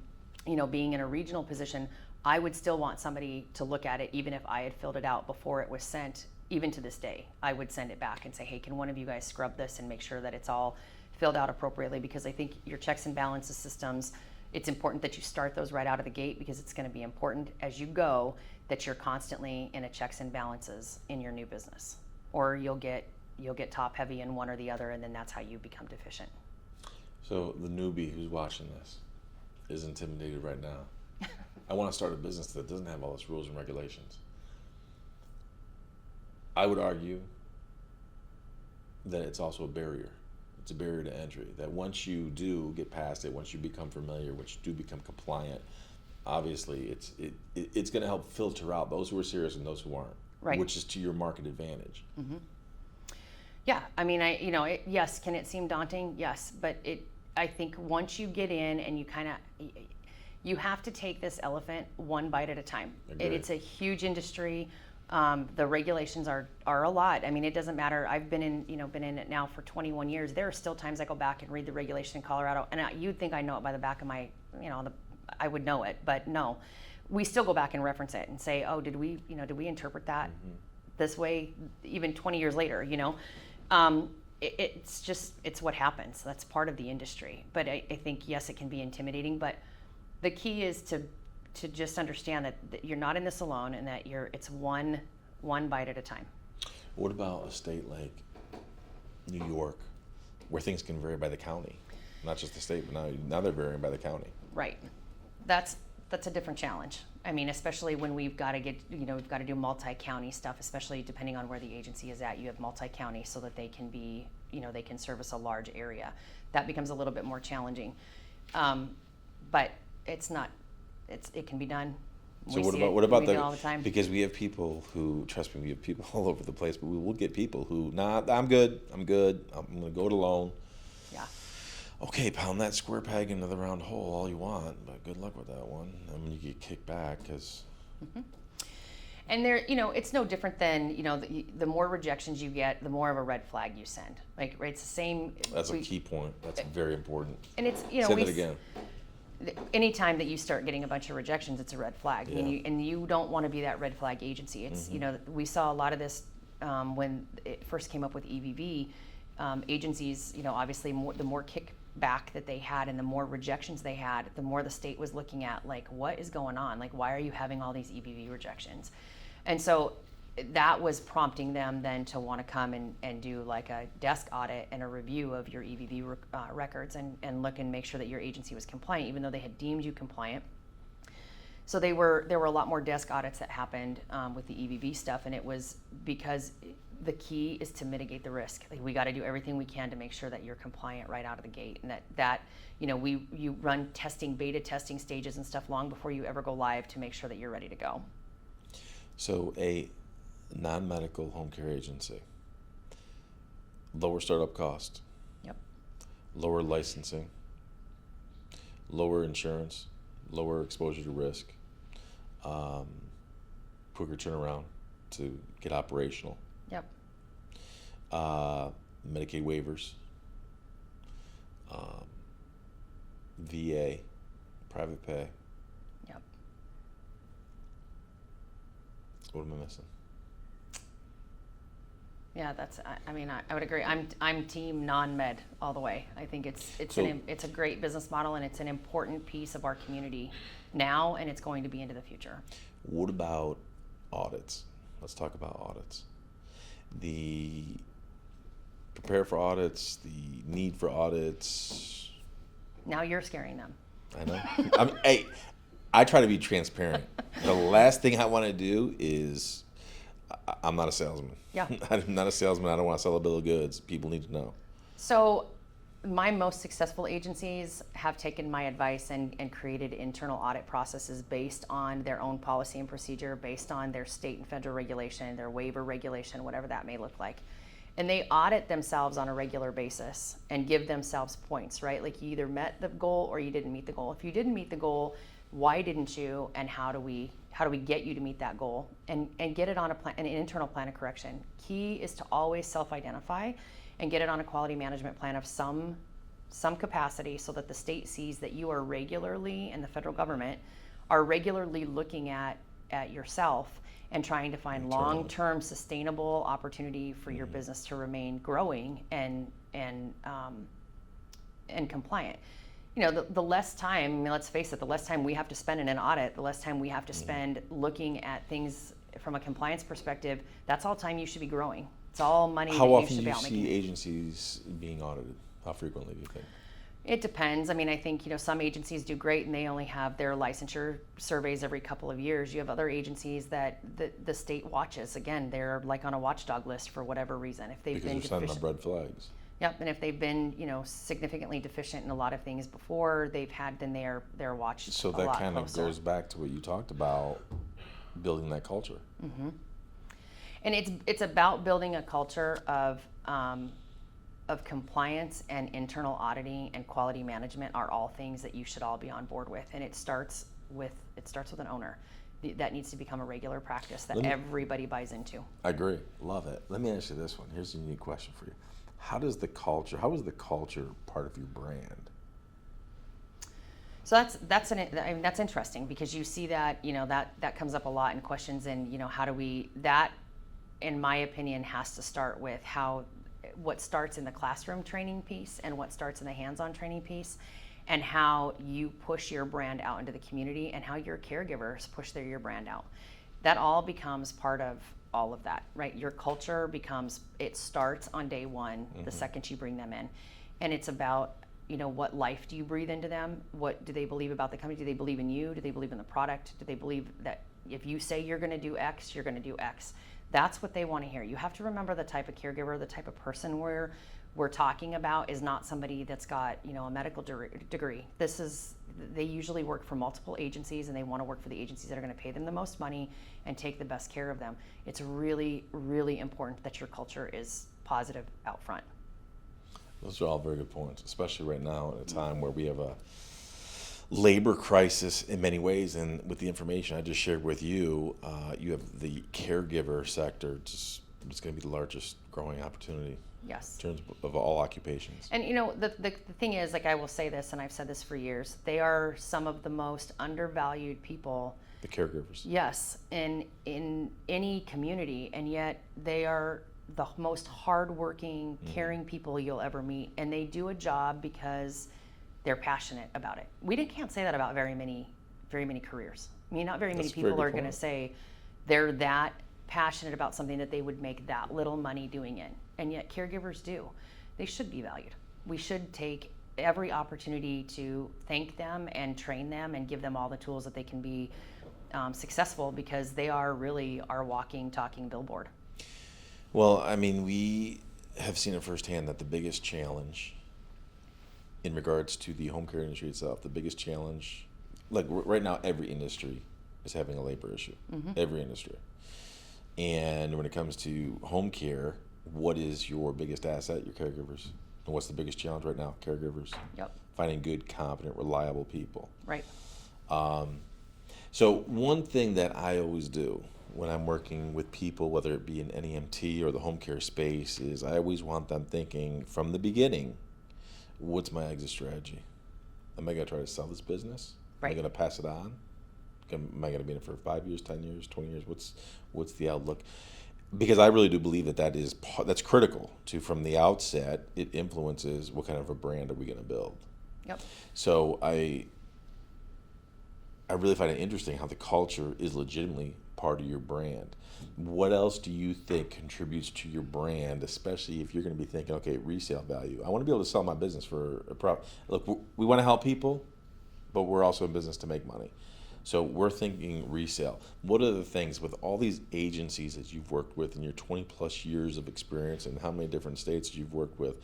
being in a regional position, I would still want somebody to look at it even if I had filled it out before it was sent. Even to this day, I would send it back and say, hey, can one of you guys scrub this and make sure that it's all filled out appropriately? Because I think your checks and balances systems, it's important that you start those right out of the gate, because it's going to be important as you go that you're constantly in a checks and balances in your new business, or you'll get top heavy in one or the other, and then that's how you become deficient. So the newbie who's watching this is intimidated right now. I want to start a business that doesn't have all its rules and regulations. I would argue that it's also a barrier. It's a barrier to entry. That once you do get past it, once you become familiar, once you do become compliant, obviously it's going to help filter out those who are serious and those who aren't. Right. Which is to your market advantage. Mm-hmm. Yeah, I mean, yes, can it seem daunting? Yes, but I think once you get in and you have to take this elephant one bite at a time. It's a huge industry. The regulations are a lot. I mean, it doesn't matter. I've been in it now for 21 years. There are still times I go back and read the regulation in Colorado, and you'd think I know it by the back of my, I would know it, but no. We still go back and reference it and say, oh, did we interpret that this way even 20 years later, it's what happens. That's part of the industry. But I think, yes, it can be intimidating, but the key is to just understand that you're not in this alone, and that it's one bite at a time. What about a state like New York, where things can vary by the county? Not just the state, but now they're varying by the county. Right. That's a different challenge. I mean, especially when we've got to do multi-county stuff, especially depending on where the agency is at. You have multi-county so that they can be, they can service a large area. That becomes a little bit more challenging. But it's not, it can be done. So what about all the time. Because we have people who, trust me, we have people all over the place, but we will get people who, I'm good, I'm going to go it alone. Yeah. Okay, pound that square peg into the round hole all you want, but good luck with that one. And when you get kicked back, because... And there, it's no different than, the more rejections you get, the more of a red flag you send. Like, right, it's the same. That's a key point. That's very important. And it's, Say that again. Anytime that you start getting a bunch of rejections, it's a red flag. Yeah. And you don't want to be that red flag agency. It's, we saw a lot of this when it first came up with EVV. Agencies, obviously the more kickback that they had and the more rejections they had, the more the state was looking at, like, what is going on? Like, why are you having all these EVV rejections? And so that was prompting them then to want to come and do like a desk audit and a review of your EVV records and look and make sure that your agency was compliant, even though they had deemed you compliant. So there were a lot more desk audits that happened with the EVV stuff, and it was because the key is to mitigate the risk. Like, we got to do everything we can to make sure that you're compliant right out of the gate, and that you run beta testing stages and stuff long before you ever go live to make sure that you're ready to go. So a non-medical home care agency, lower startup cost. Yep. Lower licensing, lower insurance, lower exposure to risk, quicker turnaround to get operational. Yep. Medicaid waivers, VA, private pay. Yep. What am I missing? Yeah, I would agree. I'm team non-med all the way. I think it's a great business model, and it's an important piece of our community now, and it's going to be into the future. What about audits? Let's talk about audits. prepare for audits, the need for audits. Now you're scaring them. I know. Hey, I try to be transparent. The last thing I want to do is, I'm not a salesman. Yeah. I'm not a salesman. I don't want to sell a bill of goods. People need to know. So my most successful agencies have taken my advice and created internal audit processes based on their own policy and procedure, based on their state and federal regulation, their waiver regulation, whatever that may look like. And they audit themselves on a regular basis and give themselves points, right? Like you either met the goal or you didn't meet the goal. If you didn't meet the goal, why didn't you, and how do we get you to meet that goal, and get it on an internal plan of correction. Key is to always self-identify and get it on a quality management plan of some capacity, so that the state sees that you are regularly, and the federal government are regularly looking at yourself and trying to find long-term sustainable opportunity for your business to remain growing and compliant. You know, the less time, I mean, let's face it, the less time we have to spend in an audit, the less time we have to spend looking at things from a compliance perspective, that's all time you should be growing. It's all money that you should be out making. How often do you see agencies being audited? How frequently do you think? It depends. I mean, I think, some agencies do great and they only have their licensure surveys every couple of years. You have other agencies that the state watches. Again, they're like on a watchdog list for whatever reason. If they've been Because they're setting up red flags. Yep, and if they've been, significantly deficient in a lot of things before, then they're watched So a that lot kind of closer. goes back to what you talked about, building that culture. Mm-hmm. And it's about building a culture of compliance, and internal auditing and quality management are all things that you should all be on board with. And it starts with an owner. That needs to become a regular practice that everybody buys into. I agree. Love it. Let me ask you this one. Here's a unique question for you. How is the culture part of your brand? So that's interesting, because you see that, that comes up a lot in questions, and, how do we, that, in my opinion, has to start with what starts in the classroom training piece and what starts in the hands-on training piece, and how you push your brand out into the community, and how your caregivers push your brand out. That all becomes part of all of that, right? Your culture it starts on day one, the second you bring them in. And it's about, what life do you breathe into them? What do they believe about the company? Do they believe in you? Do they believe in the product? Do they believe that if you say you're going to do X, you're going to do X? That's what they want to hear. You have to remember the type of caregiver, the type of person we're talking about is not somebody that's got, a medical degree. They usually work for multiple agencies, and they want to work for the agencies that are going to pay them the most money and take the best care of them. It's really, really important that your culture is positive out front. Those are all very good points, especially right now at a time where we have a labor crisis in many ways. And with the information I just shared with you, you have the caregiver sector. It's going to be the largest growing opportunity. Yes. In terms of all occupations. And the thing is, like, I will say this, and I've said this for years, they are some of the most undervalued people. The caregivers. Yes, in any community, and yet they are the most hardworking, caring people you'll ever meet, and they do a job because they're passionate about it. Can't say that about very many careers. I mean, not very many people are going to say they're that passionate about something that they would make that little money doing it. And yet caregivers do. They should be valued. We should take every opportunity to thank them and train them and give them all the tools that they can be successful, because they are really our walking, talking billboard. Well, I mean, we have seen it firsthand that the biggest challenge in regards to the home care industry itself, the biggest challenge, like right now, every industry is having a labor issue. Every industry. And when it comes to home care, what is your biggest asset? Your caregivers. And what's the biggest challenge right now? Caregivers. Yep. Finding good, competent, reliable people. Right. So one thing that I always do when I'm working with people, whether it be in NEMT or the home care space, is I always want them thinking from the beginning, what's my exit strategy? Am I going to try to sell this business? Right. Am I going to pass it on? Am I going to be in it for 5 years, 10 years, 20 years? What's the outlook? Because I really do believe that's critical to, from the outset, it influences what kind of a brand are we going to build. Yep. So I really find it interesting how the culture is legitimately part of your brand. What else do you think contributes to your brand, especially if you're going to be thinking, okay, resale value. I want to be able to sell my business for a profit. Look, we want to help people, but we're also in business to make money. So we're thinking resale. What are the things with all these agencies that you've worked with in your 20 plus years of experience and how many different states you've worked with?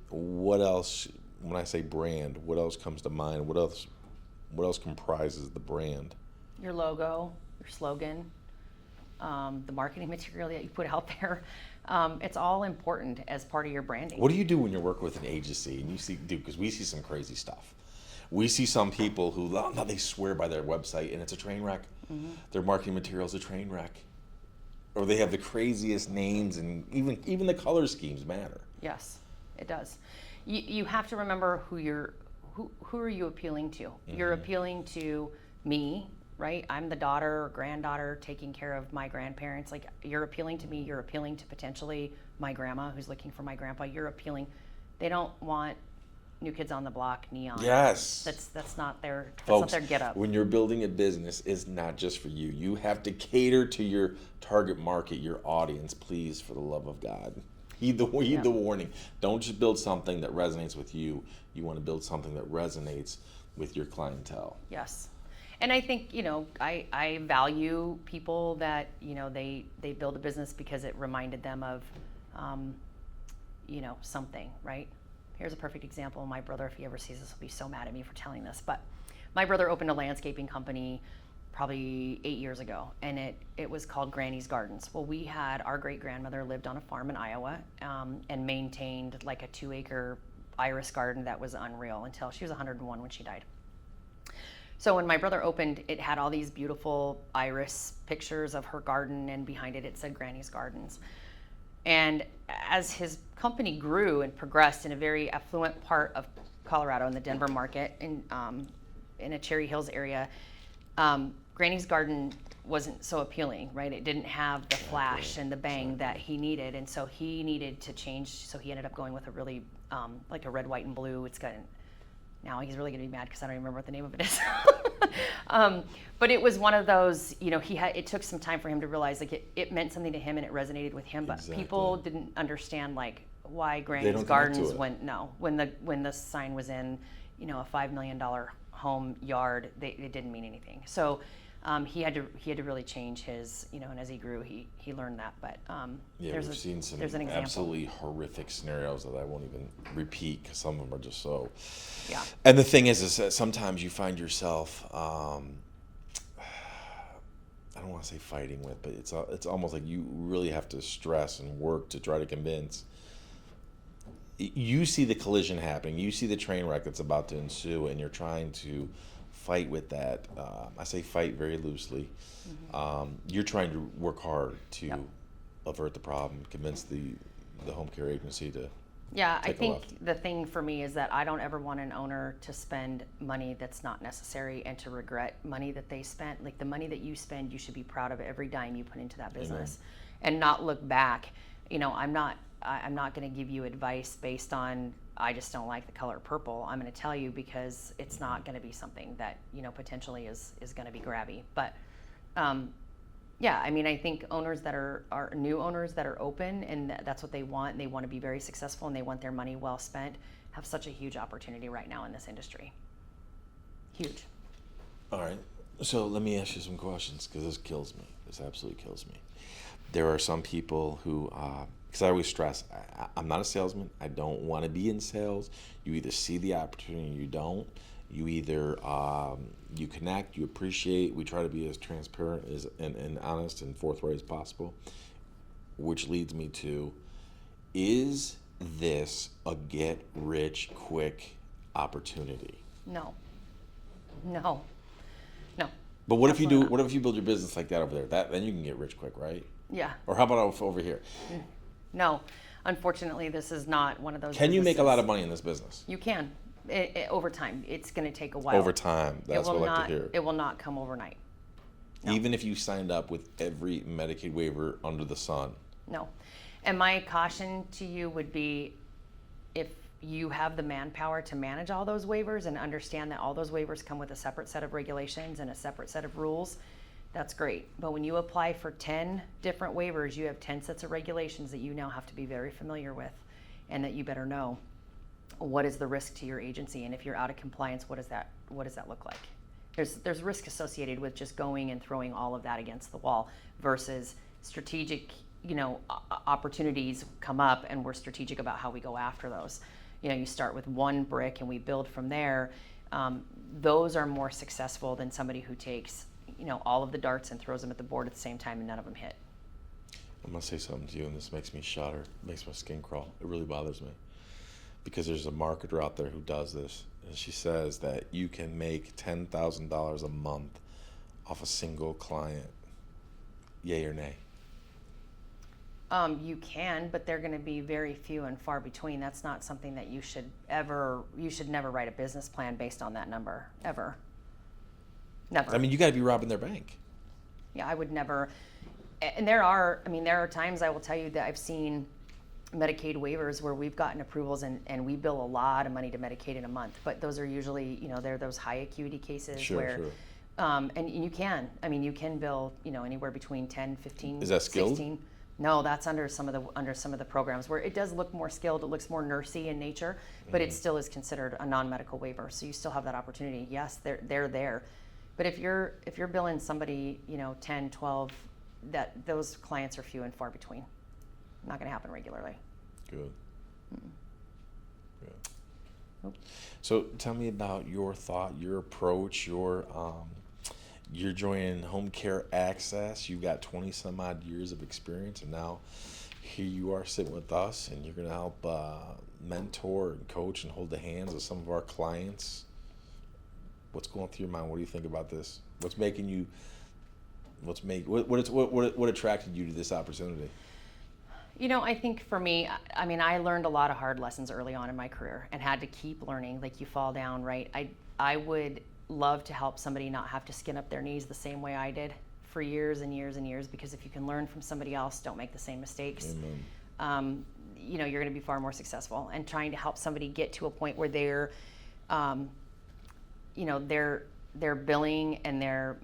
What else, when I say brand, what else comes to mind? What else comprises the brand? Your logo, your slogan, the marketing material that you put out there. It's all important as part of your branding. What do you do when you're working with an agency and you see, because we see some crazy stuff. We see some people who, now they swear by their website and it's a train wreck. Mm-hmm. Their marketing material is a train wreck. Or they have the craziest names, and even the color schemes matter. Yes, it does. You have to remember who are you appealing to? Mm-hmm. You're appealing to me, right? I'm the daughter or granddaughter taking care of my grandparents. Like, you're appealing to me, you're appealing to potentially my grandma who's looking for my grandpa. You're appealing. They don't want New Kids on the Block, neon. Yes. That's not their Folks, not their get up. When you're building a business, it's not just for you. You have to cater to your target market, your audience, please, for the love of God. Heed the warning. Don't just build something that resonates with you. You want to build something that resonates with your clientele. Yes. And I think, I value people that, they build a business because it reminded them of, something, right? Here's a perfect example. My brother, if he ever sees this, will be so mad at me for telling this. But my brother opened a landscaping company probably 8 years ago, and it was called Granny's Gardens. Well, our great-grandmother lived on a farm in Iowa and maintained like a 2-acre iris garden that was unreal until she was 101 when she died. So when my brother opened, it had all these beautiful iris pictures of her garden, and behind it said Granny's Gardens. And as his company grew and progressed in a very affluent part of Colorado, in the Denver market, in a Cherry Hills area, Granny's Garden wasn't so appealing, right? It didn't have the flash and the bang that he needed, and so he needed to change. So he ended up going with a really like a red, white, and blue. Now he's really going to be mad because I don't even remember what the name of it is. But it was one of those, it took some time for him to realize, like, it meant something to him and it resonated with him, but Exactly. People didn't understand, like, why Granny's Gardens when the sign was in, a $5 million home yard, it didn't mean anything. So he had to really change his, and as he grew, he learned that. But we've seen some absolutely horrific scenarios that I won't even repeat because some of them are just so. Yeah. And the thing is that sometimes you find yourself, I don't want to say fighting with, but it's almost like you really have to stress and work to try to convince. You see the collision happening, you see the train wreck that's about to ensue, and you're trying to fight with that. I say fight very loosely. Mm-hmm. You're trying to work hard to avert the problem, convince the home care agency to. Yeah, I think the thing for me is that I don't ever want an owner to spend money that's not necessary and to regret money that they spent. Like, the money that you spend, you should be proud of every dime you put into that business. Amen. And not look back. I'm not going to give you advice based on, I just don't like the color purple. I'm going to tell you because it's not going to be something that, potentially is going to be grabby. But I think owners that are new owners that are open and that's what they want, and they want to be very successful and they want their money well spent, have such a huge opportunity right now in this industry. Huge. All right. So let me ask you some questions, because this kills me. This absolutely kills me. There are some people who, because I always stress, I'm not a salesman. I don't want to be in sales. You either see the opportunity or you don't. You either you connect, you appreciate. We try to be as transparent and honest and forthright as possible, which leads me to, is this a get-rich-quick opportunity? No. But what if you do? What if you build your business like that over there? Then you can get rich quick, right? Yeah. Or how about over here? No, unfortunately, this is not one of those. Can you make a lot of money in this business? You can. Over time. It's going to take a while. Over time. That's what I like to hear. It will not come overnight. No. Even if you signed up with every Medicaid waiver under the sun. No. And my caution to you would be, if you have the manpower to manage all those waivers and understand that all those waivers come with a separate set of regulations and a separate set of rules, that's great. But when you apply for 10 different waivers, you have 10 sets of regulations that you now have to be very familiar with, and that you better know what is the risk to your agency, and if you're out of compliance, what does that look like? There's risk associated with just going and throwing all of that against the wall versus strategic, opportunities come up, and we're strategic about how we go after those. You start with one brick and we build from there. Those are more successful than somebody who takes, all of the darts and throws them at the board at the same time and none of them hit. I'm gonna say something to you, and this makes me shudder, makes my skin crawl. It really bothers me, because there's a marketer out there who does this, and she says that you can make $10,000 a month off a single client. Yay or nay? You can, but they're going to be very few and far between. That's not something that you should never write a business plan based on that number, ever. Never. I mean, you got to be robbing their bank. Yeah, I would never. And there are times I will tell you that I've seen Medicaid waivers where we've gotten approvals and we bill a lot of money to Medicaid in a month, but those are usually, they're those high acuity cases where, and you can bill, anywhere between 10, 15, Is that skilled? 16. No, that's under some of the programs where it does look more skilled. It looks more nursey in nature, but it still is considered a non-medical waiver. So you still have that opportunity. Yes, they're there. But if you're billing somebody, 10, 12, those clients are few and far between. Not going to happen regularly. Good. Mm-mm. Good. Nope. So tell me about your thought, your approach, you're joining Home Care Access. You've got 20 some odd years of experience, and now here you are sitting with us, and you're going to help mentor and coach and hold the hands of some of our clients. What's going through your mind? What do you think about this? What attracted you to this opportunity? I think for me, I learned a lot of hard lessons early on in my career and had to keep learning. Like, you fall down, right? I would love to help somebody not have to skin up their knees the same way I did for years and years and years, because if you can learn from somebody else, don't make the same mistakes. Amen. You're going to be far more successful. And trying to help somebody get to a point where they're billing and they're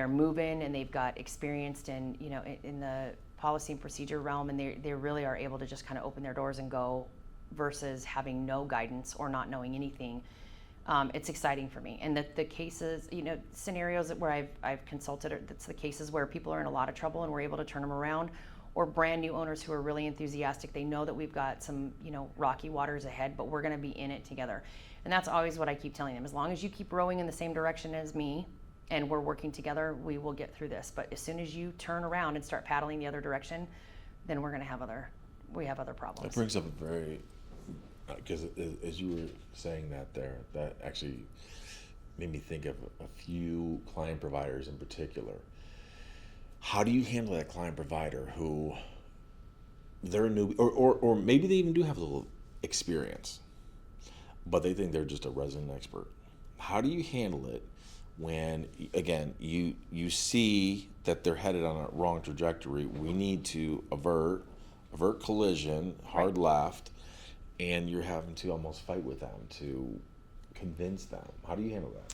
moving and they've got experienced in the policy and procedure realm, and they really are able to just kind of open their doors and go, versus having no guidance or not knowing anything. It's exciting for me. And the cases, scenarios where I've consulted, that's the cases where people are in a lot of trouble and we're able to turn them around, or brand new owners who are really enthusiastic. They know that we've got some, rocky waters ahead, but we're going to be in it together. And that's always what I keep telling them. As long as you keep rowing in the same direction as me and we're working together, we will get through this. But as soon as you turn around and start paddling the other direction, then we're going to have other problems. That brings up a very, because as you were saying that there, that actually made me think of a few client providers in particular. How do you handle that client provider who they're new, or maybe they even do have a little experience, but they think they're just a resident expert? How do you handle it when, again, you see that they're headed on a wrong trajectory? We need to avert collision, hard left, and you're having to almost fight with them to convince them. How do you handle that?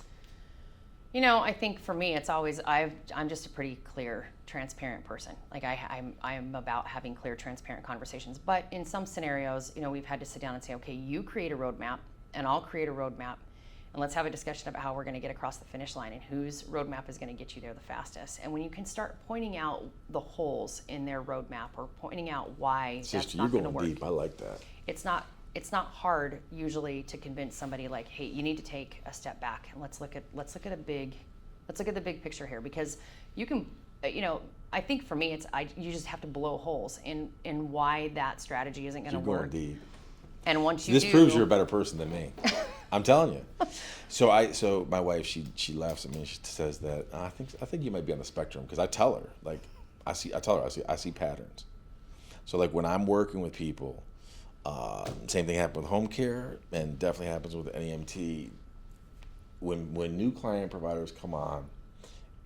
I think for me, it's always, I'm just a pretty clear, transparent person. Like, I'm about having clear, transparent conversations. But in some scenarios, we've had to sit down and say, okay, you create a roadmap and I'll create a roadmap, and let's have a discussion about how we're going to get across the finish line and whose roadmap is going to get you there the fastest. And when you can start pointing out the holes in their roadmap or pointing out why that's not going to work. Sister, you're going deep. I like that. It's not hard usually to convince somebody, like, hey, you need to take a step back and let's look at the big picture here, because you can, I think for me you just have to blow holes in why that strategy isn't going to work. You're going deep. And once you this proves you're a better person than me. I'm telling you. So my wife, she laughs at me and she says that I think you might be on the spectrum, because I tell her, like, I see patterns. So, like, when I'm working with people, same thing happened with home care, and definitely happens with NEMT. When new client providers come on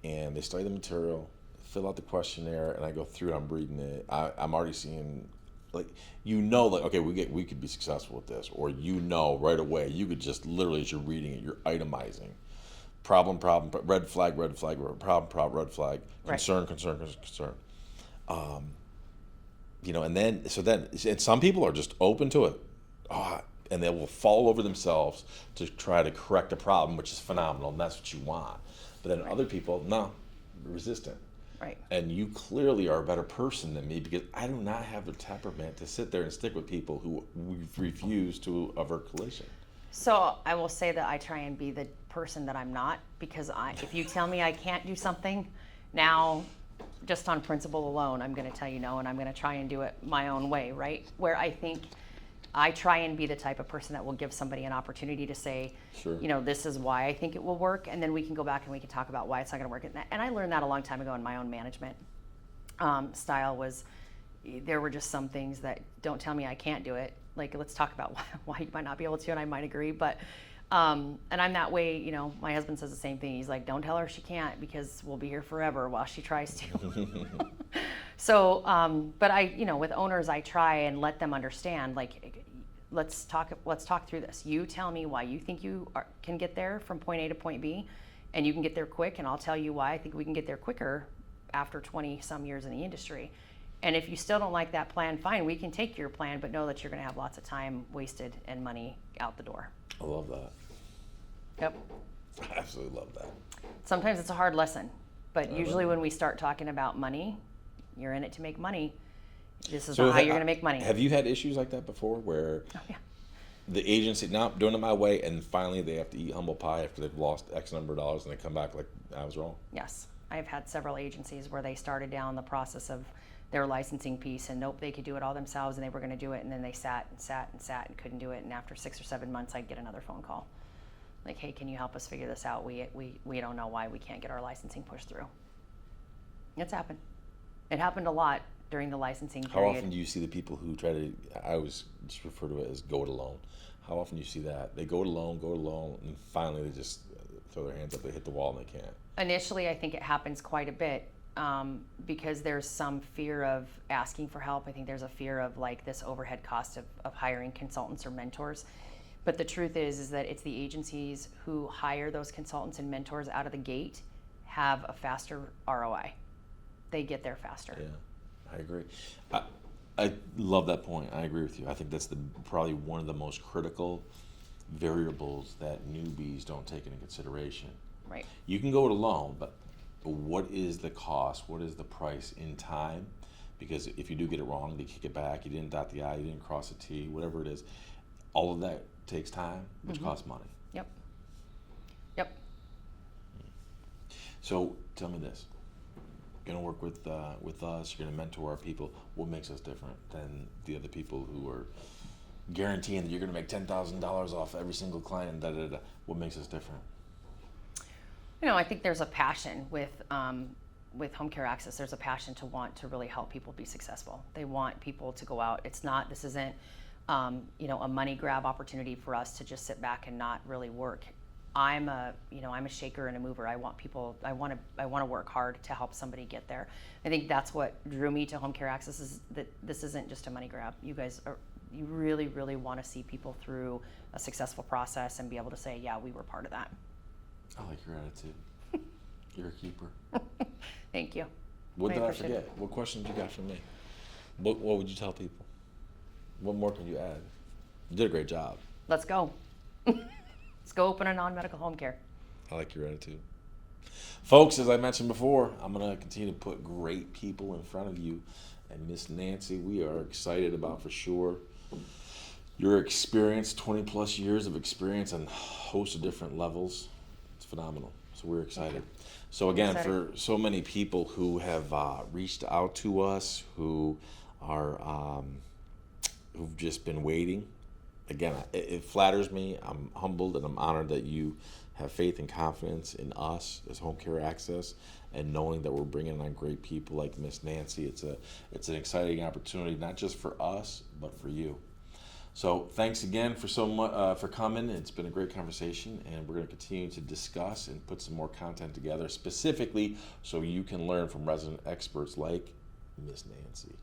and they study the material, fill out the questionnaire, and I go through it, I'm reading it, I'm already seeing, like, like, okay, we could be successful with this, or right away, you could just literally, as you're reading it, you're itemizing problem, red flag, problem, red flag, Right. concern. And then and some people are just open to it, and they will fall over themselves to try to correct a problem, which is phenomenal, and that's what you want. But then other people, no, resistant. Right. And you clearly are a better person than me, because I do not have the temperament to sit there and stick with people who refuse to avert collision. So I will say that I try and be the person that I'm not, because if you tell me I can't do something, now, just on principle alone, I'm going to tell you no, and I'm going to try and do it my own way, right? Where I think I try and be the type of person that will give somebody an opportunity to say, Sure. this is why I think it will work, and then we can go back and we can talk about why it's not going to work. And I learned that a long time ago in my own management style. Was there were just some things that, don't tell me I can't do it. Like, let's talk about why you might not be able to, and I might agree, but and I'm that way. My husband says the same thing. He's like, don't tell her she can't, because we'll be here forever while she tries to. So, but with owners, I try and let them understand, like, let's talk through this. You tell me why you think you can get there from point A to point B, and you can get there quick, and I'll tell you why I think we can get there quicker after 20 some years in the industry. And if you still don't like that plan, fine, we can take your plan, but know that you're going to have lots of time wasted and money out the door. I love that. Yep. I absolutely love that. Sometimes it's a hard lesson, but usually when we start talking about money, you're in it to make money. This is not how you're going to make money. Have you had issues like that before, where the agency, not doing it my way, and finally they have to eat humble pie after they've lost X number of dollars, and they come back like, I was wrong? Yes. I've had several agencies where they started down the process of their licensing piece, and nope, they could do it all themselves, and they were going to do it, and then they sat and couldn't do it, and after 6 or 7 months, I'd get another phone call. Like, hey, can you help us figure this out? We don't know why we can't get our licensing pushed through. It's happened. It happened a lot during the licensing period. How often do you see the people who try to, I always just refer to it as go it alone. How often do you see that? They go it alone, and finally they just throw their hands up, they hit the wall, and they can't. Initially, I think it happens quite a bit because there's some fear of asking for help. I think there's a fear of like this overhead cost of hiring consultants or mentors. But the truth is that it's the agencies who hire those consultants and mentors out of the gate have a faster ROI. They get there faster. Yeah, I agree. I love that point. I agree with you. I think that's probably one of the most critical variables that newbies don't take into consideration. Right. You can go it alone, but what is the cost? What is the price in time? Because if you do get it wrong, they kick it back. You didn't dot the I, you didn't cross the T, whatever it is. All of that takes time, which costs money. Yep. So tell me this. You're going to work with us, you're going to mentor our people. What makes us different than the other people who are guaranteeing that you're going to make $10,000 off every single client, What makes us different? I think there's a passion with Home Care Access. There's a passion to want to really help people be successful. They want people to go out. This isn't a money grab opportunity for us to just sit back and not really work. I'm a shaker and a mover. I want to work hard to help somebody get there. I think that's what drew me to Home Care Access, is that this isn't just a money grab. You really, really want to see people through a successful process and be able to say, yeah, we were part of that. I like your attitude. You're a keeper. Thank you. What did I forget? What questions you got for me? What would you tell people? What more can you add? You did a great job. Let's go. Let's go open a non-medical home care. I like your attitude. Folks, as I mentioned before, I'm going to continue to put great people in front of you. And Miss Nancy, we are excited about, for sure, your experience, 20 plus years of experience on a host of different levels. It's phenomenal. So we're excited. So again, for so many people who have reached out to us, who are who've just been waiting, again, it flatters me. I'm humbled and I'm honored that you have faith and confidence in us as Home Care Access, and knowing that we're bringing on great people like Miss Nancy. It's an exciting opportunity, not just for us, but for you. So thanks again for coming. It's been a great conversation, and we're going to continue to discuss and put some more content together, specifically so you can learn from resident experts like Miss Nancy.